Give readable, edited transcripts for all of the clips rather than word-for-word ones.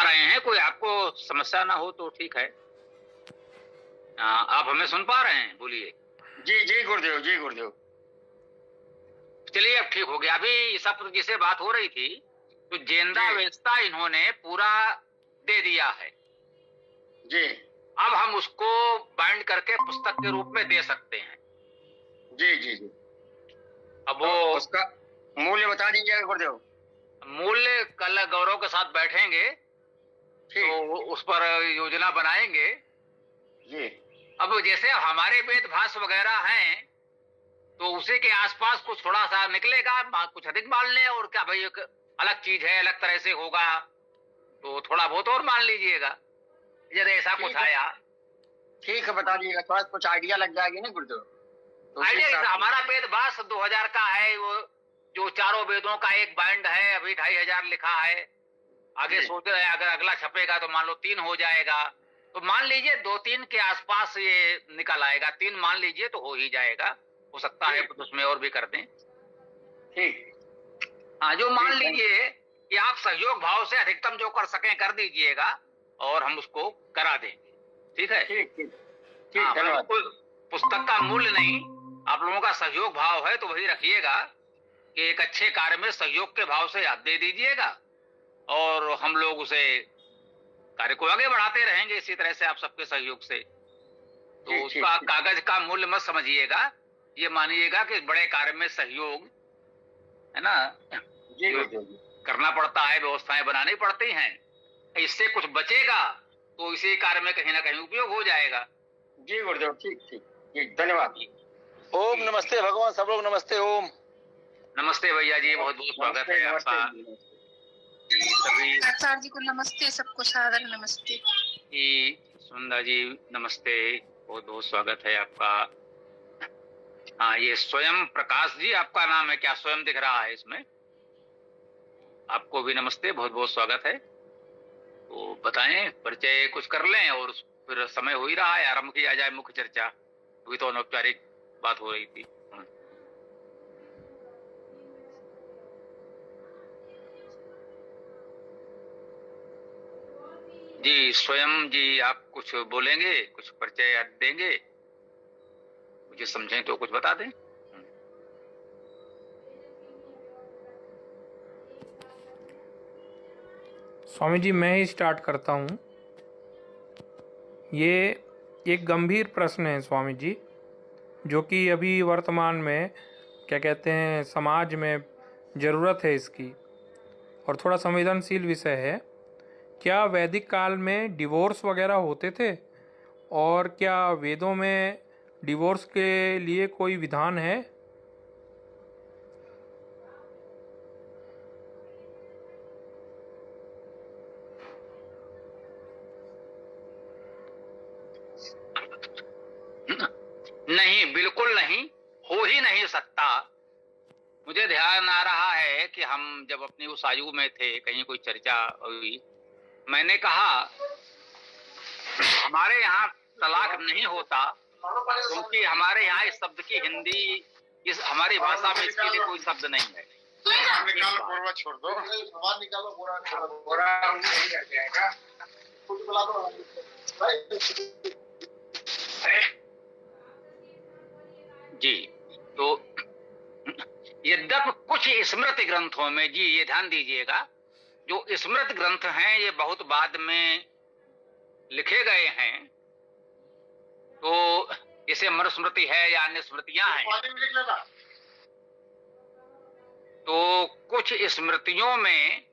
रहे हैं, कोई आपको समस्या ना हो तो ठीक है। आप हमें सुन पा रहे हैं? बोलिए। जी जी गुरुदेव, जी गुरुदेव। चलिए अब ठीक हो गया। अभी सप्त जी से बात हो रही थी तो जेंदा जी वेस्ता इन्होंने पूरा दे दिया है। जी अब हम उसको बाइंड करके पुस्तक के रूप में दे सकते हैं। जी जी जी। अब तो वो उसका मूल्य बता दीजिएगा गुरुदेव। मूल्य कल गौरव के साथ बैठेंगे ठीक। तो उस पर योजना बनाएंगे। जी अब जैसे हमारे वेद भाष्य वगैरह हैं तो उसी के आसपास कुछ थोड़ा सा निकलेगा, कुछ अधिक मान लें और क्या भाई, एक अलग चीज है, अलग तरह से होगा तो थोड़ा बहुत और मान लीजिएगा यदि ऐसा कुछ ठीक है। आया। ठीक है, बता दीजिएगा, थोड़ा कुछ आइडिया लग जाएगी ना गुरुदेव। तो उसी आइडिया हिसाब से। हमारा वेद भाष्य 2000 का है, वो जो चारों वेदों का एक बाइंड है, अभी 2500 लिखा है। आगे जी। सोच रहे हैं अगर अगला छपेगा तो मान लो 3 हो जाएगा, तो मान लीजिए 2-3 के आसपास ये निकल आएगा। 3 मान लीजिए तो हो ही जाएगा। हो सकता है ठीक। तो उसमें और भी कर दें। ठीक। हाँ, जो मान ठीक है। लीजिए कि आप सहयोग भाव से अधिकतम जो कर सकें कर दीजिएगा और हम उसको करा देंगे। ठीक है? ठीक ठीक हाँ, ठीक, धन्यवाद। कोई पुस्तक का मूल्य नहीं, आप लोगों का सहयोग भाव है तो वही रखिएगा कि एक अच्छे कार्य में सहयोग के भाव से आप दे दीजिएगा और हम लोग उसे कार्य को आगे बढ़ाते रहेंगे इसी तरह से आप सबके सहयोग से। तो ठीक उसका ठीक कागज का मूल्य मत समझिएगा, ये मानिएगा कि बड़े कार्य में सहयोग है ना, जी गुरुदेव जी। करना पड़ता है, व्यवस्थाएं बनानी पड़ती हैं। इससे कुछ बचेगा तो इसी कार्य में कहीं ना कहीं उपयोग हो जाएगा। जी गुरुदेव, ठीक ठीक ठीक, धन्यवाद। ओम नमस्ते भगवान, सब लोग नमस्ते। ओम नमस्ते भैया जी, बहुत बहुत स्वागत है आपका। सभी आचार्य जी को नमस्ते, सबको सादर नमस्ते। सुंदर जी नमस्ते, बहुत बहुत स्वागत है आपका। हाँ, ये स्वयं प्रकाश जी आपका नाम है क्या? स्वयं दिख रहा है इसमें। आपको भी नमस्ते, बहुत बहुत स्वागत है। तो बताएं, परिचय कुछ कर लें और फिर समय हो ही रहा है, आरंभ किया जाए मुख्य चर्चा। अभी तो अनौपचारिक बात हो रही थी। जी स्वयं जी, आप कुछ बोलेंगे, कुछ परिचय देंगे, मुझे समझें तो कुछ बता दें। स्वामी जी, मैं ही स्टार्ट करता हूँ। ये एक गंभीर प्रश्न है स्वामी जी, जो कि अभी वर्तमान में क्या कहते हैं समाज में ज़रूरत है इसकी, और थोड़ा संवेदनशील विषय है। क्या वैदिक काल में डिवोर्स वगैरह होते थे, और क्या वेदों में डिवोर्स के लिए कोई विधान है? नहीं, बिल्कुल नहीं, हो ही नहीं सकता। मुझे ध्यान आ रहा है कि हम जब अपनी उस आयु में थे, कहीं कोई चर्चा हुई, मैंने कहा हमारे यहाँ तलाक नहीं होता क्योंकि हमारे यहाँ इस शब्द की हिंदी, इस हमारी भाषा में इसके लिए कोई शब्द नहीं है। निकालो, बोरा छोड़ दो। सामान निकालो, बोरा नहीं रह जाएगा। कुछ बुला दो। जी, तो यद्यपि कुछ स्मृति ग्रंथों में, जी ये ध्यान दीजिएगा, जो स्मृति ग्रंथ हैं ये बहुत बाद में लिखे गए हैं, तो जैसे मनुस्मृति है या अन्य स्मृतियां हैं, तो कुछ स्मृतियों में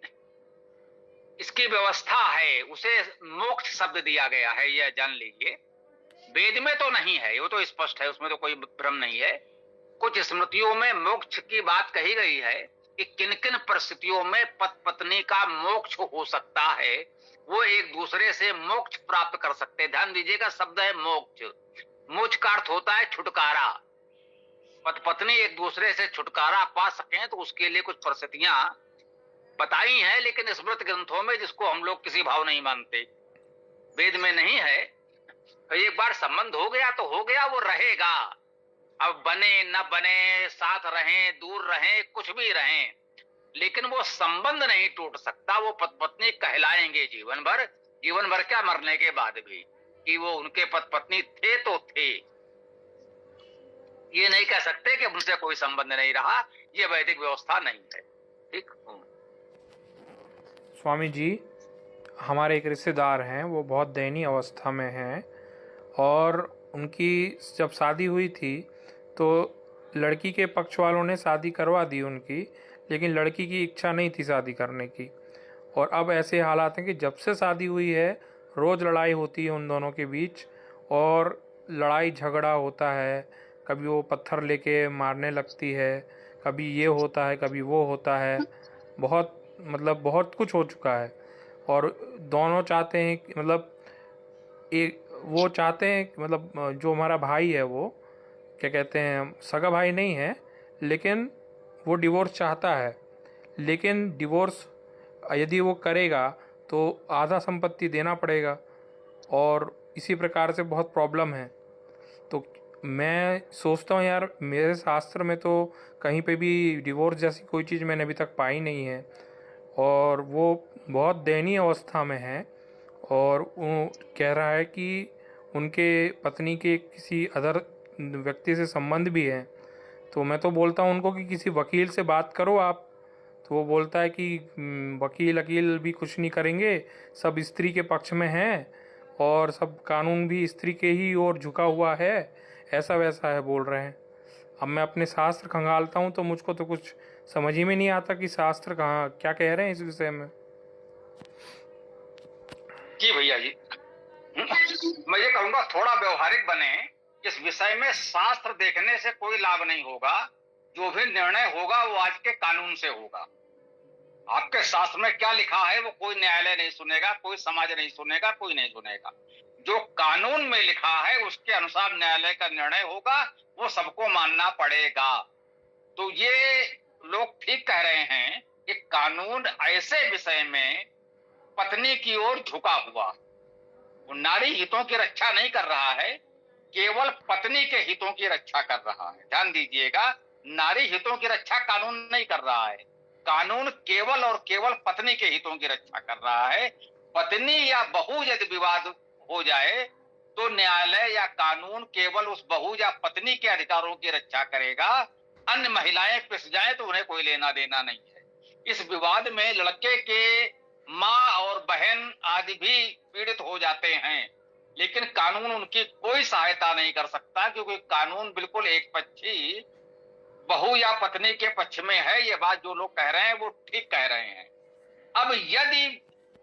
इसकी व्यवस्था है, उसे मोक्ष शब्द दिया गया है, यह जान लीजिए। वेद में तो नहीं है, वो तो स्पष्ट है, उसमें तो कोई भ्रम नहीं है। कुछ स्मृतियों में मोक्ष की बात कही गई है कि किन किन परिस्थितियों में पति पत्नी का मोक्ष हो सकता है, वो एक दूसरे से मोक्ष प्राप्त कर सकते हैं। ध्यान दीजिएगा, शब्द है मोक्ष। मोक्ष का अर्थ होता है छुटकारा। पति पत्नी एक दूसरे से छुटकारा पा सकें तो उसके लिए कुछ परिस्थितियां बताई हैं, लेकिन स्मृति ग्रंथों में, जिसको हम लोग किसी भाव नहीं मानते, वेद में नहीं है। तो एक बार संबंध हो गया तो हो गया, वो रहेगा। अब बने न बने, साथ रहें दूर रहें कुछ भी रहें, लेकिन वो संबंध नहीं टूट सकता, वो पति पत्नी कहलाएंगे जीवन भर क्या, मरने के बाद भी, कि वो उनके पति पत्नी थे तो थे। ये नहीं कह सकते कि उनसे कोई संबंध नहीं रहा, ये वैदिक व्यवस्था नहीं है। ठीक। स्वामी जी, हमारे एक रिश्तेदार हैं, वो बहुत दयनीय अवस्था में हैं और उनकी जब शादी हुई थी तो लड़की के पक्ष वालों ने शादी करवा दी उनकी, लेकिन लड़की की इच्छा नहीं थी शादी करने की। और अब ऐसे हालात हैं कि जब से शादी हुई है रोज़ लड़ाई होती है उन दोनों के बीच, और लड़ाई झगड़ा होता है, कभी वो पत्थर लेके मारने लगती है, कभी ये होता है, कभी वो होता है, बहुत कुछ हो चुका है। और दोनों चाहते हैं कि वो चाहते हैं कि जो हमारा भाई है वो क्या कहते हैं, सगा भाई नहीं है, लेकिन वो डिवोर्स चाहता है। लेकिन डिवोर्स यदि वो करेगा तो आधा संपत्ति देना पड़ेगा, और इसी प्रकार से बहुत प्रॉब्लम है। तो मैं सोचता हूँ यार, मेरे शास्त्र में तो कहीं पे भी डिवोर्स जैसी कोई चीज़ मैंने अभी तक पाई नहीं है, और वो बहुत दयनीय अवस्था में है, और वो कह रहा है कि उनके पत्नी के किसी अदर व्यक्ति से संबंध भी है। तो मैं तो बोलता हूँ उनको कि किसी वकील से बात करो आप। तो वो बोलता है कि वकील भी कुछ नहीं करेंगे, सब स्त्री के पक्ष में हैं और सब कानून भी स्त्री के ही ओर झुका हुआ है, ऐसा वैसा है बोल रहे हैं। अब मैं अपने शास्त्र खंगालता हूँ तो मुझको तो कुछ समझ ही में नहीं आता कि शास्त्र कहाँ क्या कह रहे हैं इस विषय में। जी भैया जी, मैं ये कहूंगा थोड़ा व्यवहारिक बने। इस विषय में शास्त्र देखने से कोई लाभ नहीं होगा, जो भी निर्णय होगा वो आज के कानून से होगा। आपके शास्त्र में क्या लिखा है वो कोई न्यायालय नहीं सुनेगा, कोई समाज नहीं सुनेगा, कोई नहीं सुनेगा। जो कानून में लिखा है उसके अनुसार न्यायालय का निर्णय होगा, वो सबको मानना पड़ेगा। तो ये लोग ठीक कह रहे हैं कि कानून ऐसे विषय में पत्नी की ओर झुका हुआ, वो नारी हितों की रक्षा नहीं कर रहा है, केवल पत्नी के हितों की रक्षा कर रहा है। ध्यान दीजिएगा, नारी हितों की रक्षा कानून नहीं कर रहा है, कानून केवल और केवल पत्नी के हितों की रक्षा कर रहा है। पत्नी या बहू यदि विवाद हो जाए तो न्यायालय या कानून केवल उस बहू या पत्नी के अधिकारों की रक्षा करेगा, अन्य महिलाएं पिस जाए तो उन्हें कोई लेना देना नहीं है। इस विवाद में लड़के के माँ और बहन आदि भी पीड़ित हो जाते हैं, लेकिन कानून उनकी कोई सहायता नहीं कर सकता, क्योंकि कानून बिल्कुल एक पक्षी बहू या पत्नी के पक्ष में है। ये बात जो लोग कह रहे हैं वो ठीक कह रहे हैं। अब यदि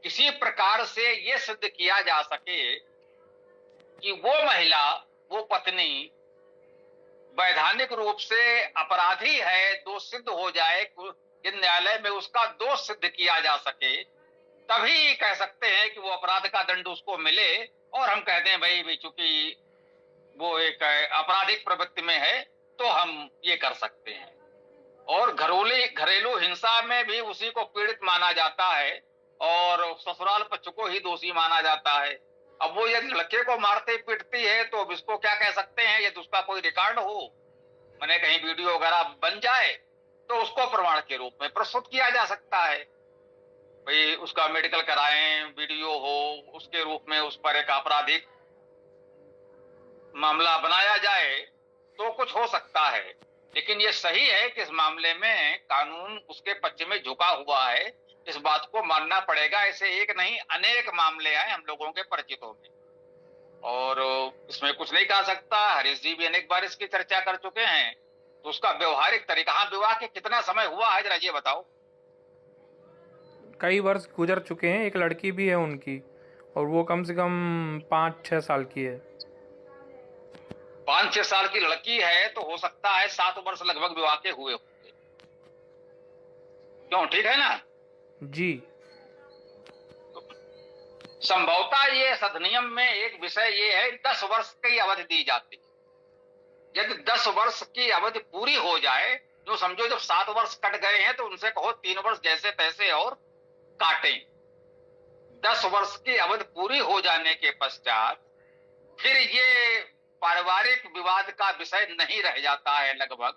किसी प्रकार से ये सिद्ध किया जा सके कि वो महिला, वो पत्नी वैधानिक रूप से अपराधी है, दोष सिद्ध हो जाए, न्यायालय में उसका दोष सिद्ध किया जा सके, तभी कह सकते हैं कि वो अपराध का दंड उसको मिले, और हम कहते हैं भाई चूंकि वो एक आपराधिक प्रवृत्ति में है तो हम ये कर सकते हैं। और घरेलू हिंसा में भी उसी को पीड़ित माना जाता है और ससुराल पक्ष को ही दोषी माना जाता है। अब वो यदि लड़के को मारते पीटती है तो अब इसको क्या कह सकते हैं, यदि उसका कोई रिकॉर्ड हो, मैंने कहीं वीडियो वगैरह बन जाए तो उसको प्रमाण के रूप में प्रस्तुत किया जा सकता है। भाई उसका मेडिकल कराएं, वीडियो हो, उसके रूप में उस पर एक आपराधिक मामला बनाया जाए तो कुछ हो सकता है। लेकिन ये सही है कि इस मामले में कानून उसके पक्ष में झुका हुआ है, इस बात को मानना पड़ेगा। ऐसे एक नहीं अनेक मामले हैं हम लोगों के परिचितों में, और इसमें कुछ नहीं कहा सकता। हरीश जी भी अनेक बार इसकी चर्चा कर चुके हैं। तो उसका व्यवहारिक तरीका, हाँ, विवाह के कितना समय हुआ है जरा ये बताओ। कई वर्ष गुजर चुके हैं, एक लड़की भी है उनकी, और वो कम से कम 5-6 साल की है। 5-6 साल की लड़की है तो हो सकता है 7 वर्ष लगभग विवाह के हुए होंगे। क्यों, ठीक है ना जी? संभवतः ये अधिनियम में एक विषय ये है, 10 वर्ष की अवधि दी जाती है। यदि 10 वर्ष की अवधि पूरी हो जाए, जो समझो जब 7 वर्ष कट गए हैं तो उनसे कहो 3 वर्ष जैसे तैसे और काटें। 10 वर्ष की अवधि पूरी हो जाने के पश्चात फिर ये पारिवारिक विवाद का विषय नहीं रह जाता है लगभग,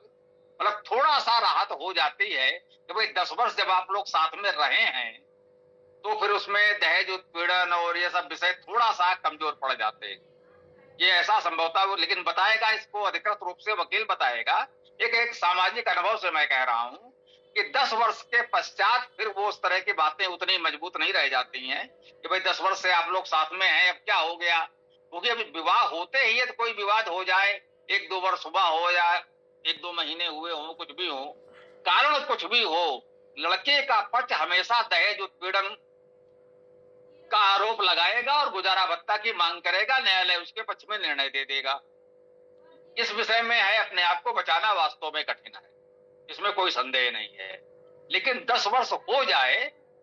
मतलब थोड़ा सा राहत हो जाती है कि भाई 10 वर्ष जब आप लोग साथ में रहे हैं तो फिर उसमें दहेज उत्पीड़न और ये सब विषय थोड़ा सा कमजोर पड़ जाते हैं। ये ऐसा संभवता वो लेकिन बताएगा, इसको अधिकृत रूप से वकील बताएगा। एक सामाजिक अनुभव से मैं कह रहा हूं कि 10 वर्ष के पश्चात फिर वो उस तरह की बातें उतनी मजबूत नहीं रह जाती हैं कि भाई 10 वर्ष से आप लोग साथ में हैं, अब क्या हो गया। क्योंकि अभी विवाह होते ही तो कोई विवाद हो जाए, 1-2 वर्ष हुआ हो या 1-2 महीने हुए हो, कुछ भी हो, कारण कुछ भी हो, लड़के का पक्ष हमेशा दहेज उत्पीड़न का आरोप लगाएगा और गुजारा भत्ता की मांग करेगा। न्यायालय उसके पक्ष में निर्णय दे देगा। इस विषय में है अपने आप को बचाना वास्तव में कठिन है, इसमें कोई संदेह नहीं है। लेकिन 10 वर्ष हो जाए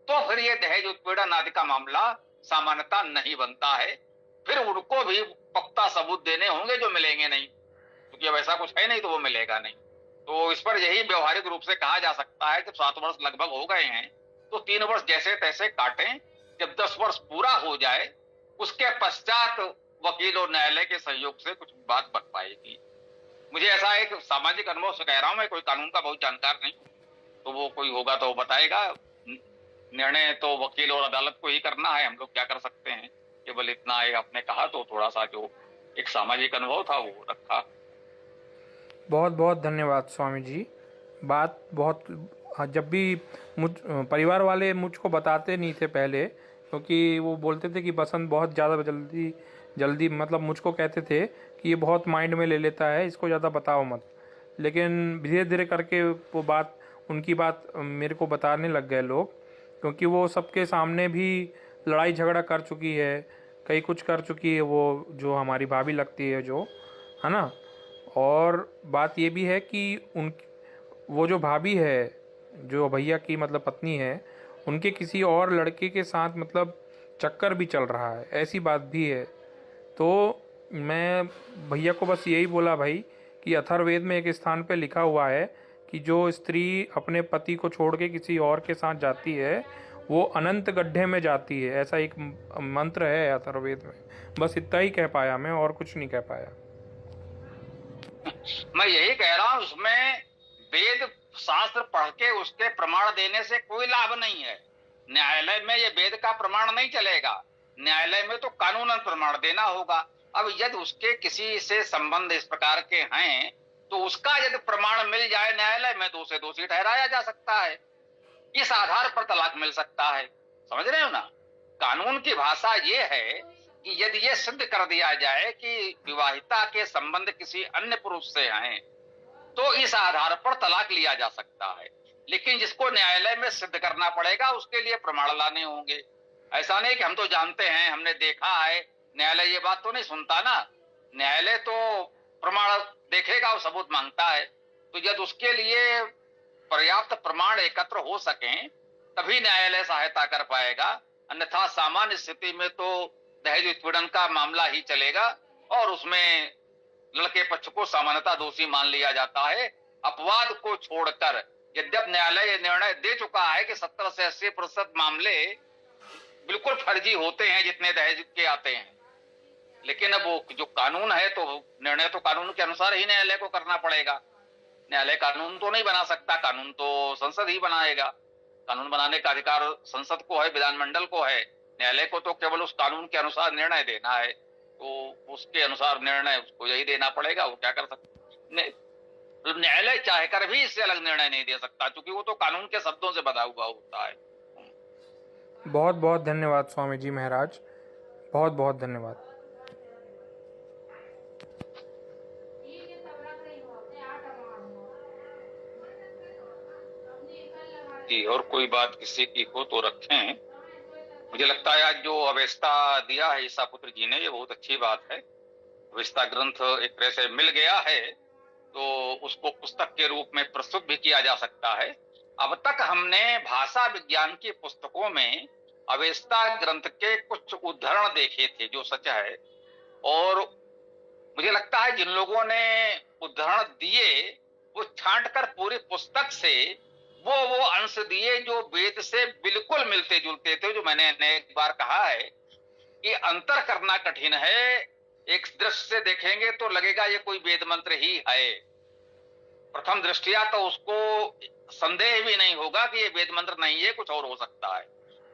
तो फिर ये दहेज उत्पीड़न आदि का मामला सामान्यता नहीं बनता है। फिर उनको भी पुख्ता सबूत देने होंगे जो मिलेंगे नहीं, क्योंकि अब ऐसा कुछ है नहीं तो वो मिलेगा नहीं। तो इस पर यही व्यवहारिक रूप से कहा जा सकता है कि 7 वर्ष लगभग हो गए हैं तो 3 वर्ष जैसे तैसे काटें। जब 10 वर्ष पूरा हो जाए उसके पश्चात वकील और न्यायालय के सहयोग से कुछ बात बन पाएगी। मुझे ऐसा एक सामाजिक अनुभव से कह रहा हूं, मैं कोई कानून का बहुत जानकार नहीं, तो वो कोई होगा तो वो बताएगा। निर्णय तो वकील और अदालत को ही करना है, हम लोग क्या कर सकते हैं। केवल इतना है, आपने कहा तो थोड़ा सा जो एक सामाजिक अनुभव था वो रखा। बहुत बहुत धन्यवाद स्वामी जी। बात बहुत, जब भी परिवार वाले मुझको बताते नहीं थे पहले, क्योंकि वो बोलते थे कि बसंत बहुत ज़्यादा जल्दी मतलब मुझको कहते थे कि ये बहुत माइंड में ले लेता है, इसको ज़्यादा बताओ मत। लेकिन धीरे धीरे करके वो बात, उनकी बात मेरे को बताने लग गए लोग, क्योंकि वो सबके सामने भी लड़ाई झगड़ा कर चुकी है, कई कुछ कर चुकी है वो, जो हमारी भाभी लगती है जो, है ना। और बात ये भी है कि वो जो भाभी है, जो भैया की मतलब पत्नी है, उनके किसी और लड़के के साथ मतलब चक्कर भी चल रहा है, ऐसी बात भी है। तो मैं भैया को बस यही बोला भाई कि अथर्ववेद में एक स्थान पे लिखा हुआ है कि जो स्त्री अपने पति को छोड़ के किसी और के साथ जाती है वो अनंत गड्ढे में जाती है, ऐसा एक मंत्र है अथर्ववेद में। बस इतना ही कह पाया मैं, और कुछ नहीं कह पाया। मैं यही कह रहा हूं, उसमें वेद शास्त्र पढ़ के उसके प्रमाण देने से कोई लाभ नहीं है। न्यायालय में ये वेद का प्रमाण नहीं चलेगा, न्यायालय में तो कानूनन प्रमाण देना होगा। अब यदि उसके किसी से संबंध इस प्रकार के हैं तो उसका यदि प्रमाण मिल जाए न्यायालय में तो उसे दोषी ठहराया जा सकता है, इस आधार पर तलाक मिल सकता है। समझ रहे हो ना। कानून की भाषा ये है कि यदि ये सिद्ध कर दिया जाए कि विवाहिता के संबंध किसी अन्य पुरुष से हैं तो इस आधार पर तलाक लिया जा सकता है। लेकिन जिसको न्यायालय में सिद्ध करना पड़ेगा उसके लिए प्रमाण लाने होंगे। ऐसा नहीं कि हम तो जानते हैं, हमने देखा है, न्यायालय ये बात तो नहीं सुनता ना। न्यायालय तो प्रमाण देखेगा और सबूत मांगता है। तो यदि उसके लिए पर्याप्त प्रमाण एकत्र हो सकें तभी न्यायालय सहायता कर पाएगा, अन्यथा सामान्य स्थिति में तो दहेज उत्पीड़न का मामला ही चलेगा और उसमें लड़के पक्ष को सामान्यतः दोषी मान लिया जाता है। अपवाद को छोड़कर यद्यप न्यायालय ये निर्णय दे चुका है कि 70 से 80% मामले बिल्कुल फर्जी होते हैं जितने दहेज के आते हैं, लेकिन अब वो जो कानून है तो निर्णय तो कानून के अनुसार ही न्यायालय को करना पड़ेगा। न्यायालय कानून तो नहीं बना सकता, कानून तो संसद ही बनाएगा। कानून बनाने का अधिकार संसद को है, विधानमंडल को है। न्यायालय को तो केवल उस कानून के अनुसार निर्णय देना है, तो उसके अनुसार निर्णय उसको यही देना पड़ेगा। वो क्या कर सकता, न्यायालय चाहकर भी इससे अलग निर्णय नहीं दे सकता, क्योंकि वो तो कानून के शब्दों से बंधा हुआ होता है। बहुत बहुत धन्यवाद स्वामी जी महाराज, बहुत बहुत धन्यवाद। जी, और कोई बात किसी की हो तो रखें। मुझे लगता है आज जो अवेस्ता दिया है ईसा पुत्र जी ने, ये बहुत अच्छी बात है। अवेस्ता ग्रंथ एक तरह से मिल गया है तो उसको पुस्तक के रूप में प्रस्तुत भी किया जा सकता है। अब तक हमने भाषा विज्ञान की पुस्तकों में अवेस्ता ग्रंथ के कुछ उद्धरण देखे थे जो सच है, और मुझे लगता है जिन लोगों ने उद्धरण दिए वो छांटकर पूरी पुस्तक से वो अंश दिए जो वेद से बिल्कुल मिलते जुलते थे। जो मैंने अनेक बार कहा है कि अंतर करना कठिन है, एक दृष्टि से देखेंगे तो लगेगा ये कोई वेद मंत्र ही है, प्रथम दृष्टिया तो उसको संदेह भी नहीं होगा कि ये वेद मंत्र नहीं है, कुछ और हो सकता है।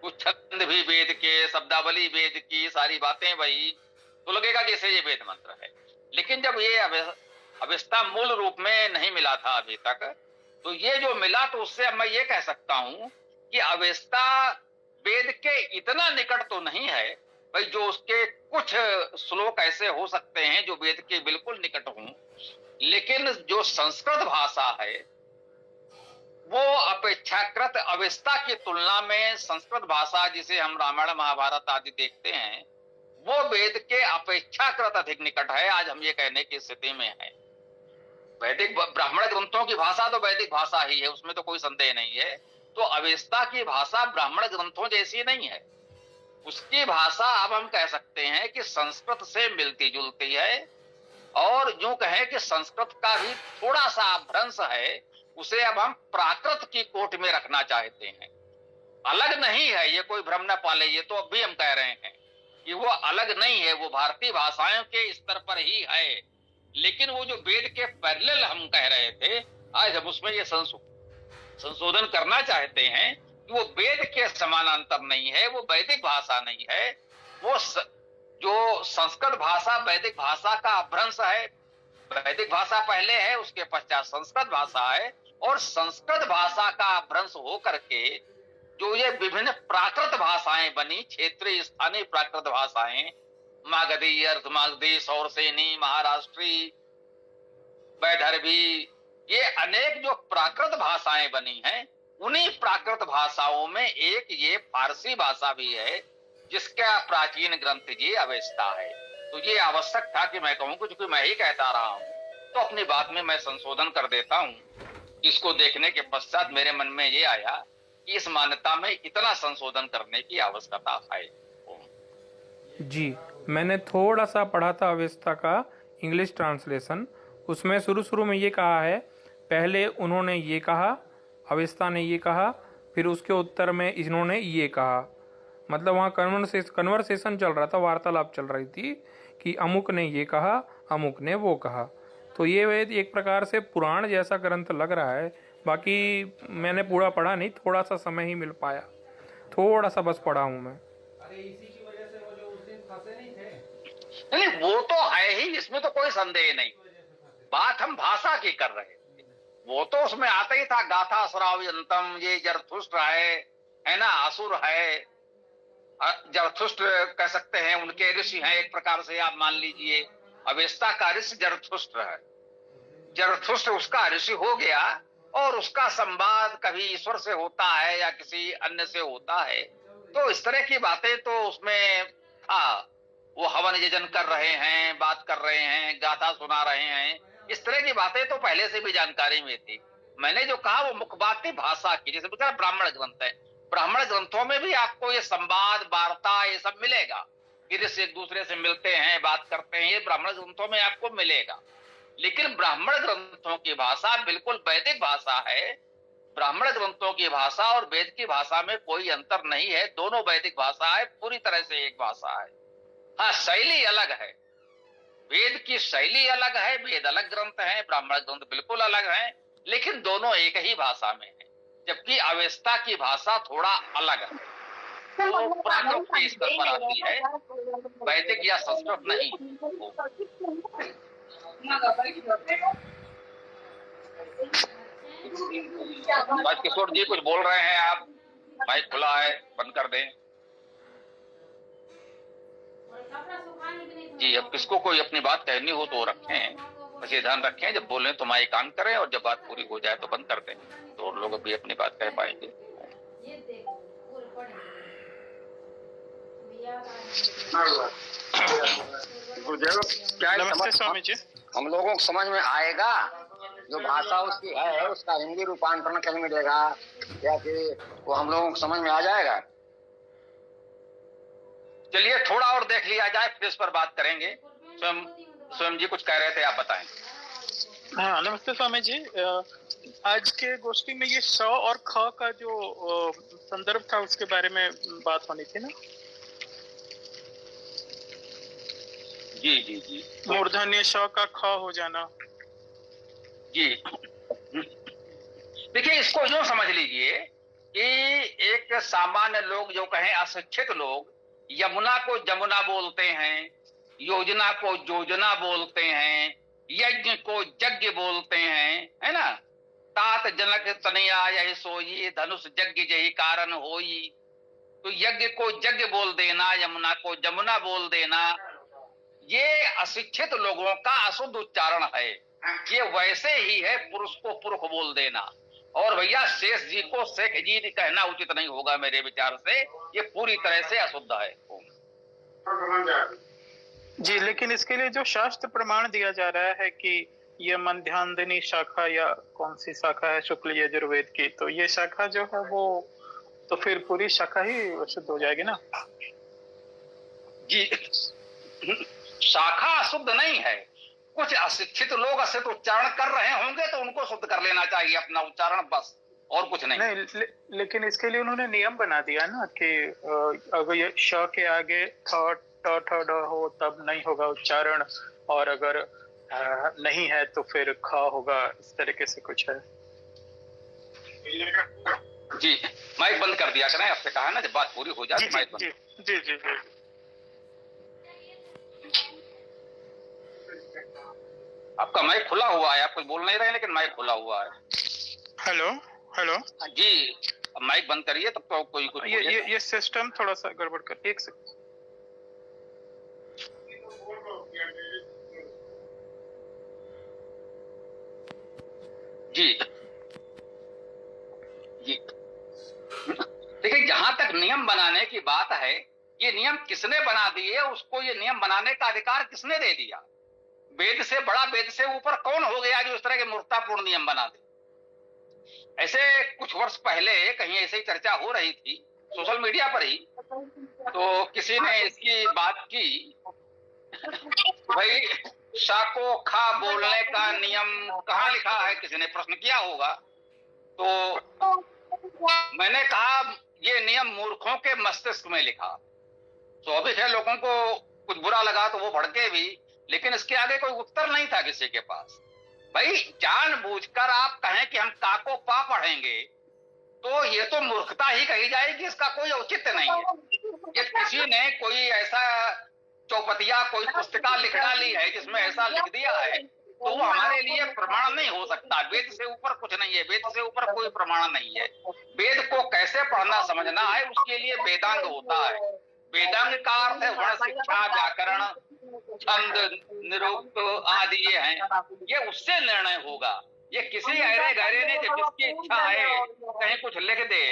कुछ छंद भी वेद के, शब्दावली वेद की, सारी बातें वही, तो लगेगा जैसे ये वेद मंत्र है। लेकिन जब ये अवस्था मूल रूप में नहीं मिला था अभी तक, तो ये जो मिला तो उससे अब मैं ये कह सकता हूं कि अवस्था वेद के इतना निकट तो नहीं है भाई, जो उसके कुछ श्लोक ऐसे हो सकते हैं जो वेद के बिल्कुल निकट हों, लेकिन जो संस्कृत भाषा है वो अपेक्षाकृत अवस्था की तुलना में संस्कृत भाषा जिसे हम रामायण महाभारत आदि देखते हैं वो वेद के अपेक्षाकृत अधिक निकट है। आज हम ये कहने की स्थिति में है। वैदिक ब्राह्मण ग्रंथों की भाषा तो वैदिक भाषा ही है, उसमें तो कोई संदेह नहीं है। तो अवेस्ता की भाषा ब्राह्मण ग्रंथों जैसी नहीं है, उसकी भाषा अब हम कह सकते हैं कि संस्कृत से मिलती जुलती है, और यूं कहें कि संस्कृत का भी थोड़ा सा भ्रंश है, उसे अब हम प्राकृत की कोट में रखना चाहते हैं। अलग नहीं है, ये कोई भ्रम न पाले, ये तो अब भी हम कह रहे हैं कि वो अलग नहीं है, वो भारतीय भाषाओं के स्तर पर ही है। लेकिन वो जो वेद के पैरेलल हम कह रहे थे, आज हम उसमें ये संशोधन करना चाहते हैं कि वो वेद के समानांतर नहीं है, वो वैदिक भाषा नहीं है, वो जो संस्कृत भाषा वैदिक भाषा का अपभ्रंश है। वैदिक भाषा पहले है, उसके पश्चात संस्कृत भाषा है, और संस्कृत भाषा का अपभ्रंश हो करके जो ये विभिन्न प्राकृत भाषाएं बनी, क्षेत्रीय स्थानीय प्राकृत भाषाएं, मागधी, अर्धमागधी, सौरसेनी, महाराष्ट्री, वैदर्भी, ये अनेक जो प्राकृत भाषाएं बनी हैं, उन्हीं प्राकृत भाषाओं में एक ये फारसी भाषा भी है जिसका प्राचीन ग्रंथ ये अवेस्ता है। तो ये आवश्यक था कि मैं कहूं, क्योंकि मैं ही कहता रहा हूं तो अपनी बात में मैं संशोधन कर देता हूं। इसको देखने के पश्चात मेरे मन में ये आया कि इस मान्यता में इतना संशोधन करने की आवश्यकता है। जी, मैंने थोड़ा सा पढ़ा था अवेस्ता का इंग्लिश ट्रांसलेशन, उसमें शुरू में ये कहा है, पहले उन्होंने ये कहा, अवेस्ता ने ये कहा, फिर उसके उत्तर में इन्होंने ये कहा। मतलब वहाँ कन्वर्सेशन चल रहा था, वार्तालाप चल रही थी कि अमुक ने ये कहा, अमुक ने वो कहा। तो ये वेद एक प्रकार से पुराण जैसा ग्रंथ लग रहा है। बाकी मैंने पूरा पढ़ा नहीं, थोड़ा सा समय ही मिल पाया, थोड़ा सा बस पढ़ा हूँ मैं। नहीं, वो तो है ही, इसमें तो कोई संदेह नहीं। बात हम भाषा की कर रहे थे, वो तो उसमें आता ही था, गाथा श्राव्यंतम, ये जरथुष्ट है ना, असुर है, जरथुष्ट कह सकते हैं, उनके ऋषि हैं एक प्रकार से, आप मान लीजिए अवेस्ता का ऋषि जरथुष्ट है। जरथुष्ट उसका ऋषि हो गया, और उसका संवाद कभी ईश्वर से होता है या किसी अन्य से होता है। तो इस तरह की बातें तो उसमें था, वो हवन यजन कर रहे हैं, बात कर रहे हैं, गाथा सुना रहे हैं, इस तरह की बातें तो पहले से भी जानकारी में थी। मैंने जो कहा वो मुख्य बात थी भाषा की। जैसे बताया ब्राह्मण ग्रंथ है, ब्राह्मण ग्रंथों में भी आपको ये संवाद, वार्ता, ये सब मिलेगा, ऋषि एक दूसरे से मिलते हैं, बात करते हैं, ये ब्राह्मण ग्रंथों में आपको मिलेगा। लेकिन ब्राह्मण ग्रंथों की भाषा बिल्कुल वैदिक भाषा है। ब्राह्मण ग्रंथों की भाषा और वेद की भाषा में कोई अंतर नहीं है, दोनों वैदिक भाषा है, पूरी तरह से एक भाषा है। हाँ, शैली अलग है, वेद की शैली अलग है, वेद अलग ग्रंथ है, ब्राह्मण ग्रंथ बिल्कुल अलग है, लेकिन दोनों एक ही भाषा में है। जबकि अवेस्ता की भाषा थोड़ा अलग है, वो प्राकृत के स्तर पर आती है, वैदिक या संस्कृत नहीं। किशोर जी कुछ बोल रहे हैं आप, माइक खुला है, बंद कर दें जी। अब किसको कोई अपनी बात कहनी हो तो रखें, बस ये ध्यान रखें जब बोलें तो माइक ऑन करें, और जब बात पूरी हो जाए तो बंद कर दें, तो लोग भी अपनी बात कह पाएंगे। गुरुदेव, क्या नमस्ते स्वामी जी। हम लोगों को समझ में आएगा जो भाषा उसकी है, उसका हिंदी रूपांतरण कहीं मिलेगा, या फिर वो हम लोगों को समझ में आ जाएगा? चलिए थोड़ा और देख लिया जाए, फिर इस पर बात करेंगे। स्वयं जी कुछ कह रहे थे, आप बताएं। हाँ, नमस्ते स्वामी जी। आज के गोष्ठी में ये श और ख का जो संदर्भ था उसके बारे में बात होनी थी ना? जी जी जी, मूर्धन्य श का ख हो जाना। जी देखिए, इसको यूं समझ लीजिए कि एक सामान्य लोग जो कहें, अशिक्षित लोग यमुना को जमुना बोलते हैं, योजना को योजना बोलते हैं, यज्ञ को यज्ञ बोलते हैं, है ना। तात जनक तनया यही सोई, धनुष यज्ञ यही कारण होई। तो यज्ञ को यज्ञ बोल देना, यमुना को जमुना बोल देना, ये अशिक्षित लोगों का अशुद्ध उच्चारण है। ये वैसे ही है पुरुष को पुरुष बोल देना। और भैया शेष जी को शेख जी कहना उचित नहीं होगा मेरे विचार से, ये पूरी तरह से अशुद्ध है। जी, लेकिन इसके लिए जो शास्त्र प्रमाण दिया जा रहा है कि ये मध्यांदिनी शाखा या कौन सी शाखा है शुक्ल यजुर्वेद की, तो ये शाखा जो है वो तो फिर पूरी शाखा ही शुद्ध हो जाएगी ना। जी, शाखा अशुद्ध नहीं है। कुछ अशिक्षित लोग अशित उच्चारण कर रहे होंगे तो उनको शुद्ध कर लेना चाहिए अपना उच्चारण, बस, और कुछ नहीं। लेकिन इसके लिए उन्होंने नियम बना दिया ना कि अगर ये श के आगे ठ ड हो तब नहीं होगा उच्चारण, और अगर नहीं है तो फिर ख होगा। इस तरीके से कुछ है। जी, माइक बंद कर दिया करें, आपसे कहा ना जब बात पूरी हो जाए माइक बंद। जी जी जी जी। आपका माइक खुला हुआ है, आप कुछ बोल नहीं रहे लेकिन माइक खुला हुआ है। हेलो हेलो जी, अब माइक बंद करिए तब तो कोई कुछ ये सिस्टम थोड़ा सा गड़बड़ कर, एक सेकंड। जी जी, देखिए, जहां तक नियम बनाने की बात है, ये नियम किसने बना दिए, उसको ये नियम बनाने का अधिकार किसने दे दिया? वेद से बड़ा, वेद से ऊपर कौन हो गया जो इस तरह के मूर्खतापूर्ण नियम बना दे? ऐसे कुछ वर्ष पहले कहीं ऐसे ही चर्चा हो रही थी सोशल मीडिया पर ही, तो किसी ने इसकी बात की, भाई शा को खा बोलने का नियम कहाँ लिखा है, किसी ने प्रश्न किया होगा। तो मैंने कहा ये नियम मूर्खों के मस्तिष्क में लिखा। स्वाभाविक है लोगों को कुछ बुरा लगा तो वो भड़के भी, लेकिन इसके आगे कोई उत्तर नहीं था किसी के पास। भाई जानबूझकर आप कहें कि हम का को पा पढ़ेंगे तो ये तो मूर्खता ही कही जाएगी, इसका कोई औचित्य नहीं है। ये किसी ने कोई ऐसा चौपतिया कोई पुस्तिका लिख डाली है जिसमें ऐसा लिख दिया है, तो वो हमारे लिए प्रमाण नहीं हो सकता। वेद से ऊपर कुछ नहीं है, वेद से ऊपर कोई प्रमाण नहीं है। वेद को कैसे पढ़ना समझना है उसके लिए वेदांग होता है। वेदांग का अर्थ है वर्ण, शिक्षा, व्याकरण, छंद, निरुक्त आदि ये हैं। ये उससे निर्णय होगा। ये किसी अरे गहरे ने जब जिसकी इच्छा है कहीं कुछ लिख दे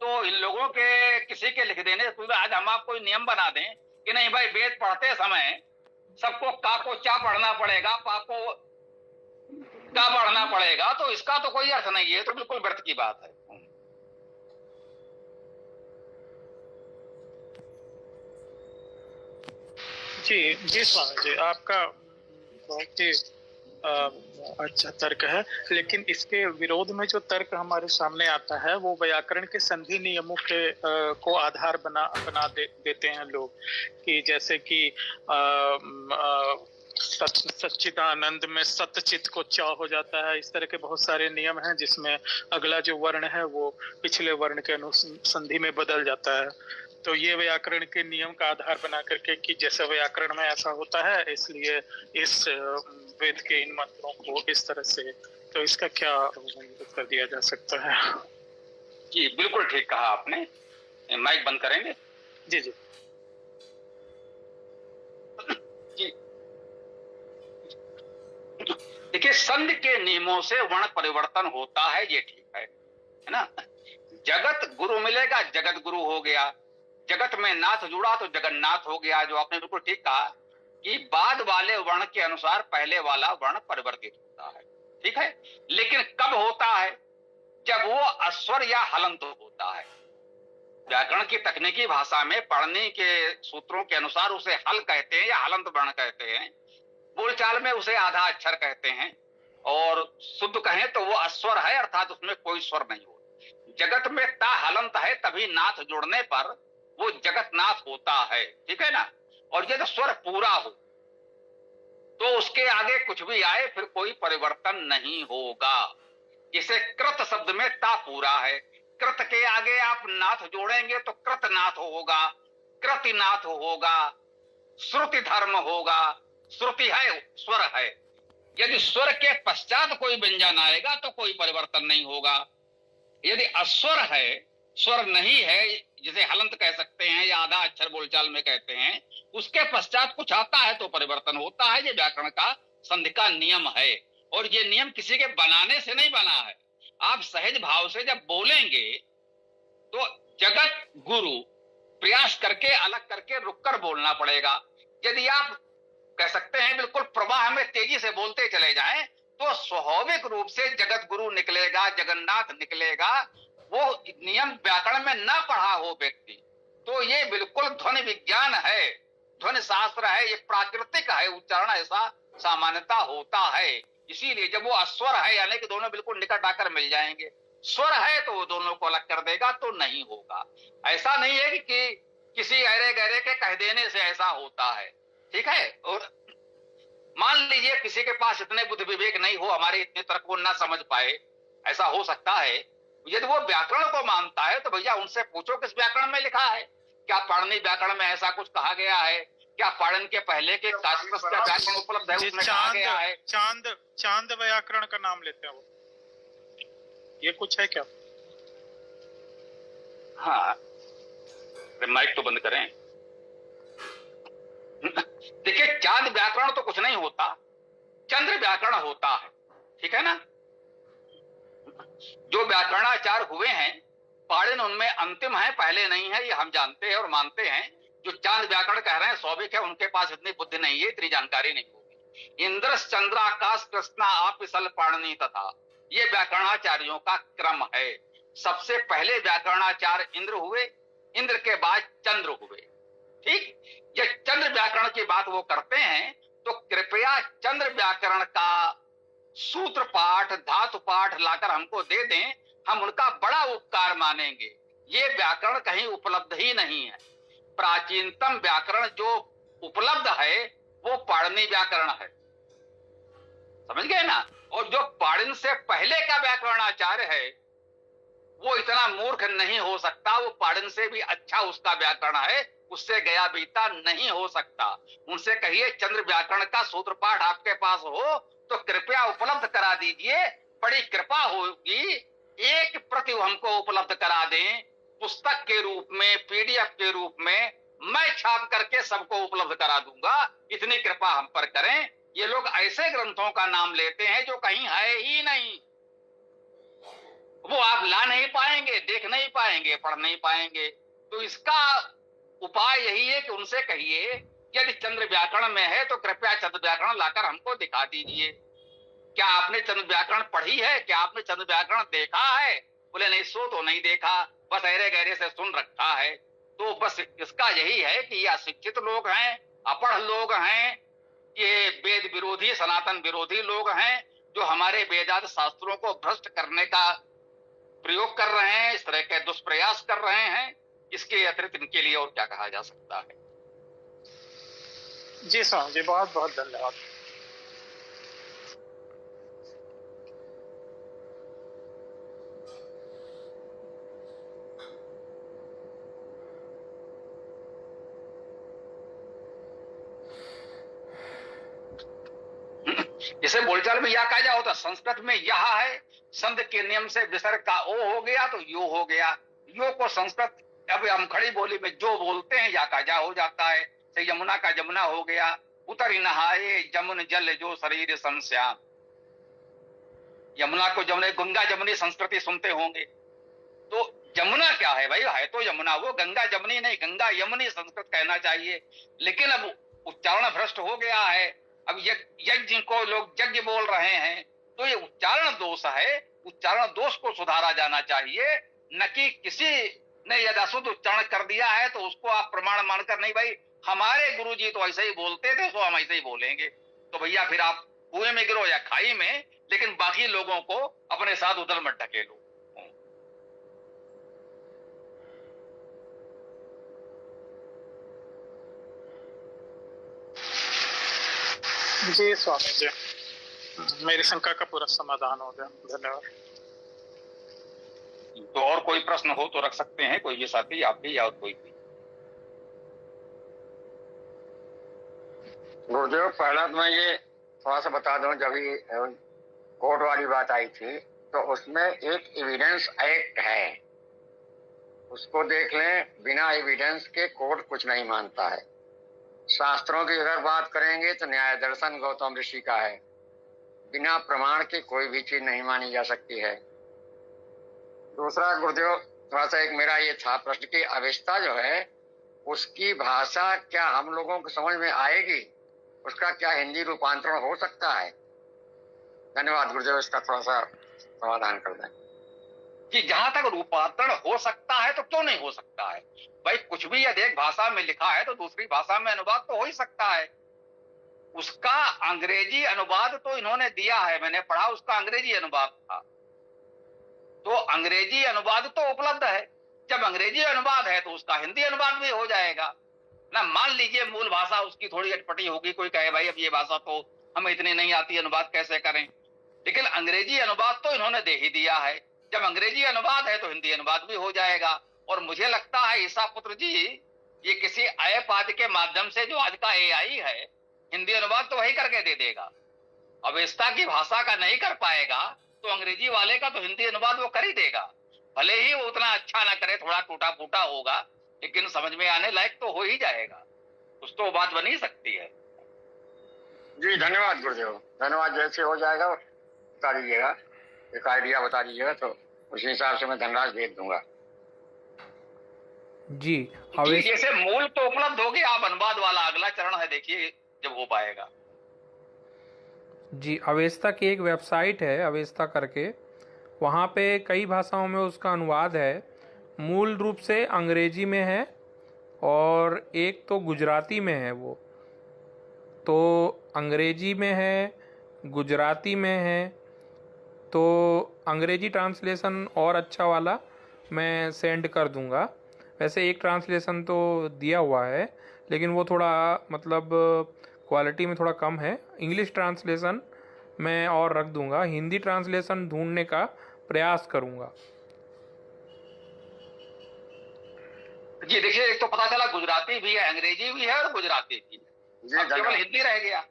तो इन लोगों के किसी के लिख देने से आज हम आपको नियम बना दें कि नहीं भाई वेद पढ़ते समय सबको का को चा पढ़ना पड़ेगा, पा को का पढ़ना पड़ेगा, तो इसका तो कोई अर्थ नहीं है, तो बिल्कुल व्यर्थ की बात है। जी जी स्वामी जी, आपका बहुत ही अच्छा तर्क है, लेकिन इसके विरोध में जो तर्क हमारे सामने आता है वो व्याकरण के संधि नियमों के को आधार बना देते हैं लोग, कि जैसे कि सच्चिदानंद में सतचित को च हो जाता है। इस तरह के बहुत सारे नियम हैं जिसमें अगला जो वर्ण है वो पिछले वर्ण के अनुसंधि में बदल जाता है। तो ये व्याकरण के नियम का आधार बना करके कि जैसे व्याकरण में ऐसा होता है इसलिए इस वेद के इन मंत्रों को इस तरह से, तो इसका क्या उत्तर दिया जा सकता है? जी बिल्कुल ठीक कहा आपने। माइक बंद करेंगे? जी जी जी। देखिए, संधि के नियमों से वर्ण परिवर्तन होता है, ये ठीक है ना। जगत गुरु मिलेगा, जगत गुरु हो गया। जगत में नाथ जुड़ा तो जगन्नाथ हो गया, जो आपने बिल्कुल ठीक कहा कि बाद वाले वर्ण के अनुसार पहले वाला वर्ण परिवर्तित होता है, ठीक है। लेकिन कब होता है? जब वो अस्वर या हलंत होता है। व्याकरण की तकनीकी भाषा में पढ़ने के सूत्रों के अनुसार उसे हल कहते हैं या हलंत वर्ण कहते हैं। बोलचाल में उसे आधा अक्षर कहते हैं, और शुद्ध कहें तो वो अस्वर है, अर्थात उसमें कोई स्वर नहीं हो। जगत में ता हलंत है, तभी नाथ जुड़ने पर वो जगतनाथ होता है, ठीक है ना। और यदि स्वर पूरा हो तो उसके आगे कुछ भी आए फिर कोई परिवर्तन नहीं होगा। इसे कृत शब्द में ता पूरा है। कृत के आगे आप नाथ जोड़ेंगे तो कृतनाथ होगा, कृतिनाथ होगा, श्रुति धर्म होगा। श्रुति है, स्वर है। यदि स्वर के पश्चात कोई व्यंजन आएगा तो कोई परिवर्तन नहीं होगा। यदि अस्वर है, स्वर नहीं है, जिसे हलंत कह सकते हैं या आधा अक्षर बोलचाल में कहते हैं, उसके पश्चात कुछ आता है तो परिवर्तन होता है। ये व्याकरण का संधि का नियम है, और ये नियम किसी के बनाने से नहीं बना है। आप सहज भाव से जब बोलेंगे तो जगत गुरु प्रयास करके अलग करके रुककर बोलना पड़ेगा। यदि आप कह सकते हैं बिल्कुल प्रवाह में तेजी से बोलते चले जाएं तो स्वाभाविक रूप से जगत गुरु निकलेगा, जगन्नाथ निकलेगा। वो नियम व्याकरण में न पढ़ा हो व्यक्ति तो ये बिल्कुल ध्वनि विज्ञान है, ध्वनि शास्त्र है, ये प्राकृतिक है। उच्चारण ऐसा सामान्यता होता है। इसीलिए जब वो अस्वर है यानी कि दोनों बिल्कुल निकट आकर मिल जाएंगे, स्वर है तो वो दोनों को अलग कर देगा तो नहीं होगा। ऐसा नहीं है कि किसी गहरे गहरे के कह देने से ऐसा होता है, ठीक है। और मान लीजिए किसी के पास इतने बुद्धि विवेक नहीं हो, हमारे इतने तर्क को ना समझ पाए, ऐसा हो सकता है। यदि वो व्याकरण को मानता है तो भैया उनसे पूछो किस व्याकरण में लिखा है, क्या पाणिनि व्याकरण में ऐसा कुछ कहा गया है, क्या पाणिनि के पहले के शास्त्र का व्याकरण उपलब्ध है उसमें कहा गया है। चांद व्याकरण का नाम लेते हैं वो, ये कुछ है क्या? हाँ, माइक तो बंद करें। देखिए, चांद व्याकरण तो कुछ नहीं होता, चंद्र व्याकरण होता है, ठीक है ना। जो व्याकरणाचार हुए हैं पाणिनि उनमें अंतिम है, पहले नहीं है, ये हम जानते हैं और मानते हैं। जो चांद व्याकरण कह रहे हैं स्वाभाविक है, उनके पास इतनी बुद्धि नहीं है, इतनी जानकारी नहीं होगी। इंद्रस चंद्र आकाश कृष्णा आप सल पाणिनि तथा, ये व्याकरणाचार्यों का क्रम है। सबसे पहले व्याकरणाचार्य इंद्र हुए, इंद्र के बाद चंद्र हुए, ठीक। ये चंद्र व्याकरण की बात वो करते हैं तो कृपया चंद्र व्याकरण का सूत्र पाठ, धातु पाठ लाकर हमको दे दें, हम उनका बड़ा उपकार मानेंगे। ये व्याकरण कहीं उपलब्ध ही नहीं है। प्राचीनतम व्याकरण जो उपलब्ध है वो पाणिनि व्याकरण है, समझ गए ना। और जो पाणिनि से पहले का व्याकरणाचार्य है वो इतना मूर्ख नहीं हो सकता, वो पाणिनि से भी अच्छा उसका व्याकरण है, उससे गया बीता नहीं हो सकता। उनसे कहिए चंद्र व्याकरण का सूत्र पाठ आपके पास हो तो कृपया उपलब्ध करा दीजिए, बड़ी कृपा होगी। एक प्रति हमको उपलब्ध करा दें पुस्तक के रूप में, पीडीएफ के रूप में, मैं छाप करके सबको उपलब्ध करा दूंगा। इतनी कृपा हम पर करें। ये लोग ऐसे ग्रंथों का नाम लेते हैं जो कहीं है ही नहीं, वो आप ला नहीं पाएंगे, देख नहीं पाएंगे, पढ़ नहीं पाएंगे। तो इसका उपाय यही है कि उनसे कहिए यदि चंद्र व्याकरण में है तो कृपया चंद्र व्याकरण लाकर हमको दिखा दीजिए। क्या आपने चंद्र व्याकरण पढ़ी है, क्या आपने चंद्र व्याकरण देखा है? बोले नहीं, सो तो नहीं देखा, बस अहरे गहरे से सुन रखा है। तो बस इसका यही है कि ये अशिक्षित लोग हैं, अपढ़ लोग हैं, ये वेद विरोधी, सनातन विरोधी लोग हैं जो हमारे वेदांत शास्त्रों को भ्रष्ट करने का प्रयोग कर रहे हैं, इस तरह के दुष्प्रयास कर रहे हैं। इसके अतिरिक्त इनके लिए और क्या कहा जा सकता है। जी स्वामी जी, बहुत बहुत धन्यवाद। जैसे बोलचाल में या कहा होता, संस्कृत में यह है, संध के नियम से विसर्ग का ओ हो गया तो यो हो गया। यो को संस्कृत अब हम खड़ी बोली में जो बोलते हैं या का जा हो जाता है। से यमुना का जमुना हो गया, उतर नहाए जमुन जल जो शरीर संश्याम। यमुना को जमुना, गंगा जमुनी संस्कृति सुनते होंगे। तो जमुना क्या है भाई, है तो यमुना, वो गंगा जमुनी नहीं, गंगा यमुनी संस्कृत कहना चाहिए। लेकिन अब उच्चारण भ्रष्ट हो गया है। अब यज्ञ को लोग यज्ञ बोल रहे हैं तो ये उच्चारण दोष है। उच्चारण दोष को सुधारा जाना चाहिए, न कि किसी ने यदि अशुद्ध उच्चारण कर दिया है तो उसको आप प्रमाण मानकर, नहीं भाई हमारे गुरुजी तो ऐसे ही बोलते थे तो हम ऐसे ही बोलेंगे। तो भैया फिर आप कुएं में गिरो या खाई में, लेकिन बाकी लोगों को अपने साथ उधर मत ढकेलो। जी स्वामी जी, मेरी शंका का पूरा समाधान हो गया। धन्यवाद। तो और कोई प्रश्न हो तो रख सकते हैं, कोई भी साथी, आप भी या और कोई भी। गुरुदेव, पहला तो मैं ये थोड़ा सा बता दूं, जब ये कोर्ट वाली बात आई थी तो उसमें एक एविडेंस एक्ट है, उसको देख लें। बिना एविडेंस के कोर्ट कुछ नहीं मानता है। शास्त्रों की अगर बात करेंगे तो न्याय दर्शन गौतम ऋषि का है, बिना प्रमाण के कोई भी चीज नहीं मानी जा सकती है। दूसरा गुरुदेव, थोड़ा सा एक मेरा ये था प्रश्न की अवस्था जो है उसकी भाषा क्या हम लोगों को समझ में आएगी, उसका क्या हिंदी रूपांतरण हो सकता है? धन्यवाद गुरुदेव, इसका थोड़ा सा समाधान कर दें। कि जहां तक रूपांतरण हो सकता है तो क्यों नहीं हो सकता है भाई, कुछ भी यदि एक भाषा में लिखा है तो दूसरी भाषा में अनुवाद तो हो ही सकता है। उसका अंग्रेजी अनुवाद तो इन्होंने दिया है, मैंने पढ़ा, उसका अंग्रेजी अनुवाद था, तो अंग्रेजी अनुवाद तो उपलब्ध है। जब अंग्रेजी अनुवाद है तो उसका हिंदी अनुवाद भी हो जाएगा ना। मान लीजिए मूल भाषा उसकी थोड़ी अटपटी होगी, कोई कहे भाई अब ये भाषा तो हमें इतनी नहीं आती, अनुवाद कैसे करें, लेकिन अंग्रेजी अनुवाद तो इन्होंने दे ही दिया है। जब अंग्रेजी अनुवाद है तो हिंदी अनुवाद भी हो जाएगा। और मुझे लगता है ईसा पुत्र जी, ये किसी ऐप आदि के माध्यम से जो आज का AI है, हिंदी अनुवाद तो वही करके दे देगा। अवेस्ता की भाषा का नहीं कर पाएगा तो अंग्रेजी वाले का तो हिंदी अनुवाद वो कर ही देगा। भले ही वो उतना अच्छा ना करे, थोड़ा टूटा फूटा होगा, लेकिन समझ में आने लायक तो हो ही जाएगा। कुछ तो बात बन ही सकती है। जी धन्यवाद गुरुदेव, धन्यवाद। जैसे हो जाएगा बता दीजिएगा, एक आइडिया बता दीजिएगा तो उसी हिसाब से मैं धनराशि भेज दूंगा। जी जैसे मूल तो उपलब्ध हो गया, आप अनुवाद वाला अगला चरण है, देखिए जब हो पाएगा। जी, अवेस्ता की एक वेबसाइट है अवेस्ता करके, वहाँ पे कई भाषाओं में उसका अनुवाद है। मूल रूप से अंग्रेजी में है और एक तो गुजराती में है। वो तो अंग्रेजी में है, गुजराती में है, तो अंग्रेजी ट्रांसलेशन और अच्छा वाला मैं सेंड कर दूंगा। वैसे एक ट्रांसलेशन तो दिया हुआ है, लेकिन वो थोड़ा मतलब क्वालिटी में थोड़ा कम है। इंग्लिश ट्रांसलेशन मैं और रख दूंगा, हिंदी ट्रांसलेशन ढूंढने का प्रयास करूंगा। जी देखिए, एक तो पता चला गुजराती भी है, अंग्रेजी भी है और गुजराती भी है, अब केवल हिंदी रह गया।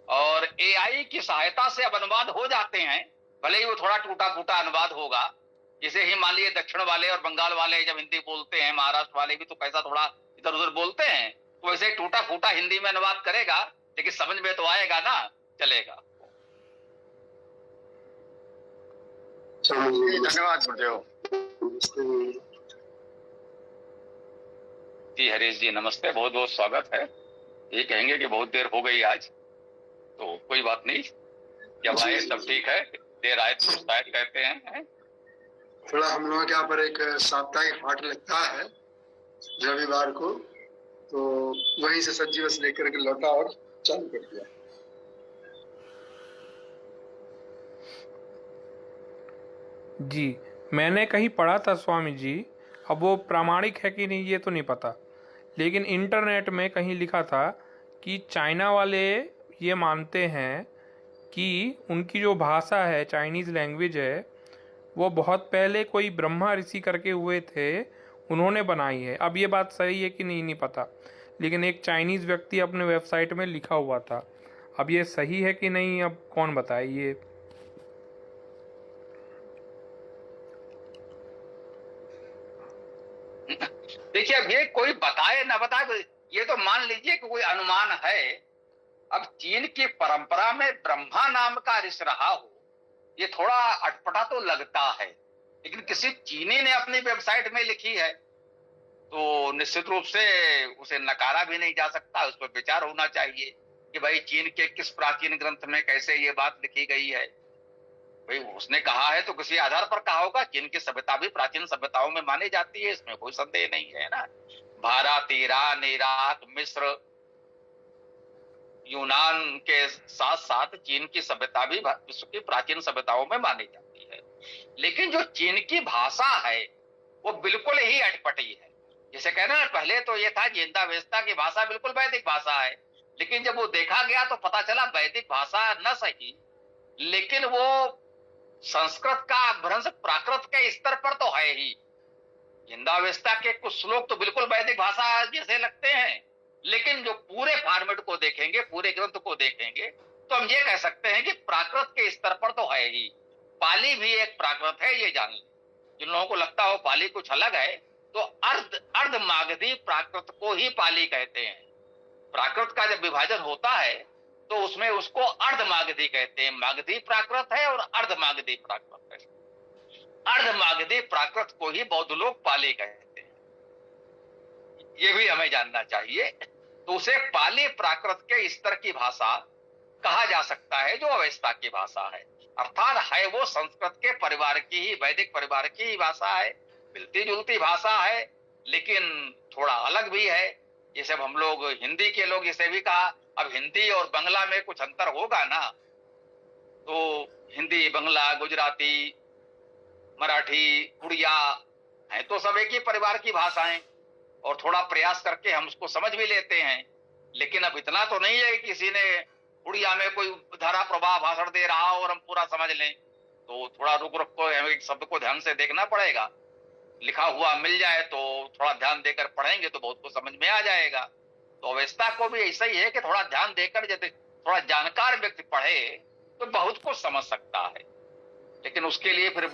और AI की सहायता से अब अनुवाद हो जाते हैं, भले ही वो थोड़ा टूटा फूटा अनुवाद होगा। जैसे ही मान लीजिए दक्षिण वाले और बंगाल वाले जब हिंदी बोलते हैं, महाराष्ट्र वाले भी तो कैसा थोड़ा इधर उधर बोलते हैं, तो वैसे ही टूटा फूटा हिंदी में अनुवाद करेगा, लेकिन समझ में तो आएगा ना, चलेगा। धन्यवाद गुरुदेव। जी हरीश जी नमस्ते, बहुत बहुत स्वागत है। ये कहेंगे कि बहुत देर हो गई आज, तो कोई बात नहीं, जब आए सब ठीक है, देर आए तो शायद कहते हैं। थोड़ा हम लोगों के यहाँ पर एक साप्ताहिक हाट लगता है रविवार को, तो वहीं से सब्जी बस लेकर के लौटा और चालू कर दिया। जी, मैंने कहीं पढ़ा था स्वामी जी, अब वो प्रामाणिक है कि नहीं ये तो नहीं पता, लेकिन इंटरनेट में कहीं लिखा था कि चाइना वाले ये मानते हैं कि उनकी जो भाषा है, चाइनीज़ लैंग्वेज है, वो बहुत पहले कोई ब्रह्मा ऋषि करके हुए थे, उन्होंने बनाई है। अब ये बात सही है कि नहीं पता, लेकिन एक चाइनीज़ व्यक्ति अपने वेबसाइट में लिखा हुआ था। अब ये सही है कि नहीं, अब कौन बताए ये। देखिए, अब ये कोई बताए ना बताए, ये तो मान लीजिए कि कोई अनुमान है। अब चीन की परंपरा में ब्रह्मा नाम का ऋषि रहा हो, ये थोड़ा अटपटा तो लगता है, लेकिन किसी चीनी ने अपनी वेबसाइट में लिखी है तो निश्चित रूप से उसे नकारा भी नहीं जा सकता। उस पर विचार होना चाहिए कि भाई चीन के किस प्राचीन ग्रंथ में कैसे ये बात लिखी गई है। भाई उसने कहा है तो किसी आधार पर कहा होगा। चीन की सभ्यता भी प्राचीन सभ्यताओं में मानी जाती है, इसमें कोई संदेह नहीं है ना। भारत, ईरान, इराक, मिस्र, यूनान के साथ साथ चीन की सभ्यता भी विश्व की प्राचीन सभ्यताओं में मानी जाती है। लेकिन जो चीन की भाषा है वो बिल्कुल ही अटपटी है। जैसे कहना ना, पहले तो ये था जिंदा वेस्ता की भाषा बिल्कुल वैदिक भाषा है, लेकिन जब वो देखा गया तो पता चला वैदिक भाषा न सही, लेकिन वो संस्कृत का भ्रंश प्राकृत के स्तर पर तो है ही। हिंदावेस्ता के कुछ श्लोक तो बिल्कुल वैदिक भाषा जैसे लगते हैं, लेकिन जो पूरे फॉर्मेट को देखेंगे, पूरे ग्रंथ को देखेंगे, तो हम ये कह सकते हैं कि प्राकृत के स्तर पर तो है ही। पाली भी एक प्राकृत है, ये जान लें। जिन लोगों को लगता हो पाली कुछ अलग है, तो अर्ध मागधी प्राकृत को ही पाली कहते हैं। प्राकृत का जब विभाजन होता है तो उसमें उसको अर्ध मागधी कहते हैं। मागधी प्राकृत है और अर्ध मागधी प्राकृत है। अर्ध मागधी प्राकृत को ही बौद्ध लोग पाली कहते हैं, ये भी हमें जानना चाहिए। तो उसे पाली प्राकृत के स्तर की भाषा कहा जा सकता है, जो अवेस्ता की भाषा है। अर्थात है वो संस्कृत के परिवार की ही, वैदिक परिवार की ही भाषा है, मिलती जुलती भाषा है, लेकिन थोड़ा अलग भी है। जैसे हम लोग हिंदी के लोग इसे भी कहा, अब हिंदी और बंगला में कुछ अंतर होगा ना, तो हिंदी, बंगला, गुजराती, मराठी, उड़िया है तो सब एक ही परिवार की भाषाएं, और थोड़ा प्रयास करके हम उसको समझ भी लेते हैं। लेकिन अब इतना तो नहीं है कि किसी ने उड़िया में कोई धारा प्रवाह भाषण दे रहा हो और हम पूरा समझ लें, तो थोड़ा रुक रुक को हमें शब्द को ध्यान से देखना पड़ेगा। लिखा हुआ मिल जाए तो थोड़ा ध्यान देकर पढ़ेंगे तो बहुत कुछ समझ में आ जाएगा। तो अवेस्ता को भी ऐसा ही है कि थोड़ा ध्यान देकर यदि थोड़ा जानकार व्यक्ति पढ़े तो बहुत कुछ समझ सकता है, लेकिन उसके लिए फिर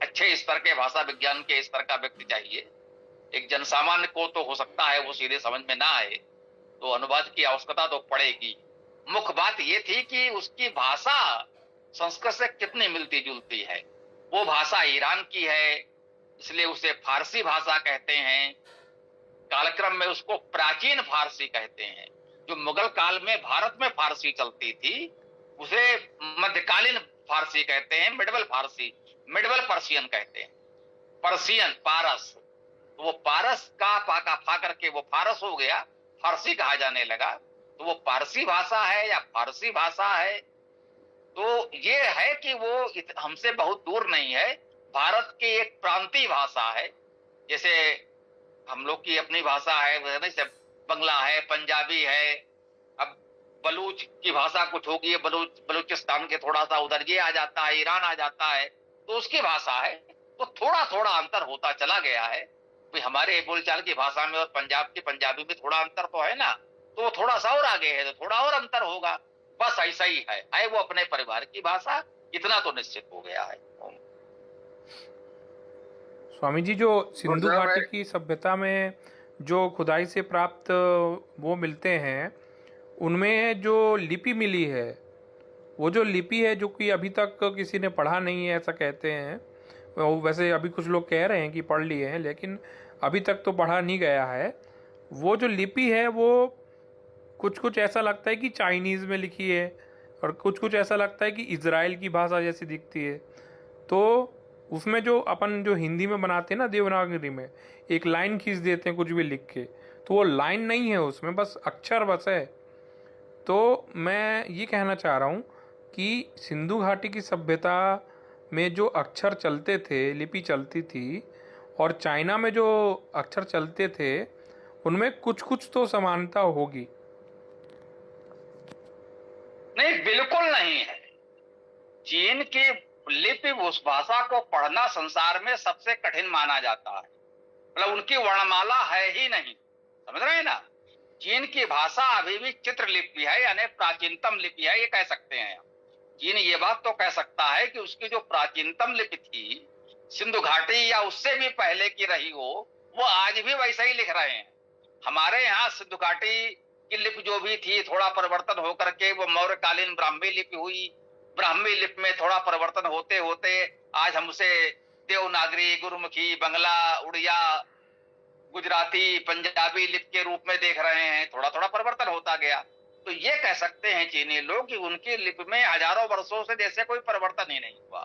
अच्छे स्तर के भाषा विज्ञान के स्तर का व्यक्ति चाहिए। एक जनसामान्य को तो हो सकता है वो सीधे समझ में ना आए, तो अनुवाद की आवश्यकता तो पड़ेगी। मुख्य बात ये थी कि उसकी भाषा संस्कृत से कितनी मिलती जुलती है। वो भाषा ईरान की है, इसलिए उसे फारसी भाषा कहते हैं। कालक्रम में उसको प्राचीन फारसी कहते हैं। जो मुगल काल में भारत में फारसी चलती थी उसे मध्यकालीन फारसी कहते हैं, मिडवल फारसी, मिडवल पर्शियन कहते हैं। पर्शियन, पारस, तो वो पारस का पाका फा करके वो फारस हो गया, फारसी कहा जाने लगा। तो वो पारसी भाषा है या फारसी भाषा है, तो ये है कि वो हमसे बहुत दूर नहीं है, भारत की एक प्रांतीय भाषा है। जैसे हम लोग की अपनी भाषा है, जैसे बंगला है, पंजाबी है, अब बलूच की भाषा कुछ होगी, बलूचिस्तान के थोड़ा सा उधर ये आ जाता है, ईरान आ जाता है, तो उसकी भाषा है। तो थोड़ा थोड़ा अंतर होता चला गया है। भाई हमारे बोलचाल की भाषा में और पंजाब की पंजाबी में थोड़ा अंतर तो है ना, तो वो थोड़ा सा और आगे है तो थोड़ा और अंतर होगा, बस ऐसा ही है वो अपने परिवार की भाषा, इतना तो निश्चित हो गया है। स्वामी जी, जो सिंधु घाटी की सभ्यता में जो खुदाई से प्राप्त वो मिलते हैं, उनमें जो लिपि मिली है, वो जो लिपि है जो कि अभी तक किसी ने पढ़ा नहीं है ऐसा कहते हैं, वैसे अभी कुछ लोग कह रहे हैं कि पढ़ लिए हैं, लेकिन अभी तक तो पढ़ा नहीं गया है। वो जो लिपि है वो कुछ ऐसा लगता है कि चाइनीज़ में लिखी है और कुछ ऐसा लगता है कि इज़राइल की भाषा जैसी दिखती है। तो उसमें जो अपन जो हिंदी में बनाते हैं ना, देवनागरी में एक लाइन खींच देते हैं कुछ भी लिख के, तो वो लाइन नहीं है उसमें, बस अक्षर बस है। तो मैं ये कहना चाह रहा हूँ कि सिंधु घाटी की सभ्यता में जो अक्षर चलते थे, लिपि चलती थी, और चाइना में जो अक्षर चलते थे, उनमें कुछ तो समानता होगी। नहीं, बिल्कुल नहीं है। चीन की लिपि, उस भाषा को पढ़ना संसार में सबसे कठिन माना जाता है। मतलब उनकी वर्णमाला है ही नहीं, समझ रहे हैं ना। चीन की भाषा अभी भी चित्र लिपि है, यानी प्राचीनतम लिपि है, ये कह सकते हैं। चीन ये बात तो कह सकता है कि उसकी जो प्राचीनतम लिपि थी, सिंधु घाटी या उससे भी पहले की रही हो, वो आज भी वैसे ही लिख रहे हैं। हमारे यहाँ सिंधु घाटी की लिपि जो भी थी, थोड़ा परिवर्तन होकर के वो मौर्यकालीन ब्राह्मी लिपि हुई। ब्राह्मी लिपि में थोड़ा परिवर्तन होते होते आज हम उसे देवनागरी, गुरुमुखी, बंगला, उड़िया, गुजराती, पंजाबी लिपि के रूप में देख रहे हैं। थोड़ा थोड़ा परिवर्तन होता गया। तो ये कह सकते हैं चीनी लोग कि उनकी लिपि में हजारों वर्षों से जैसे कोई परिवर्तन ही नहीं हुआ,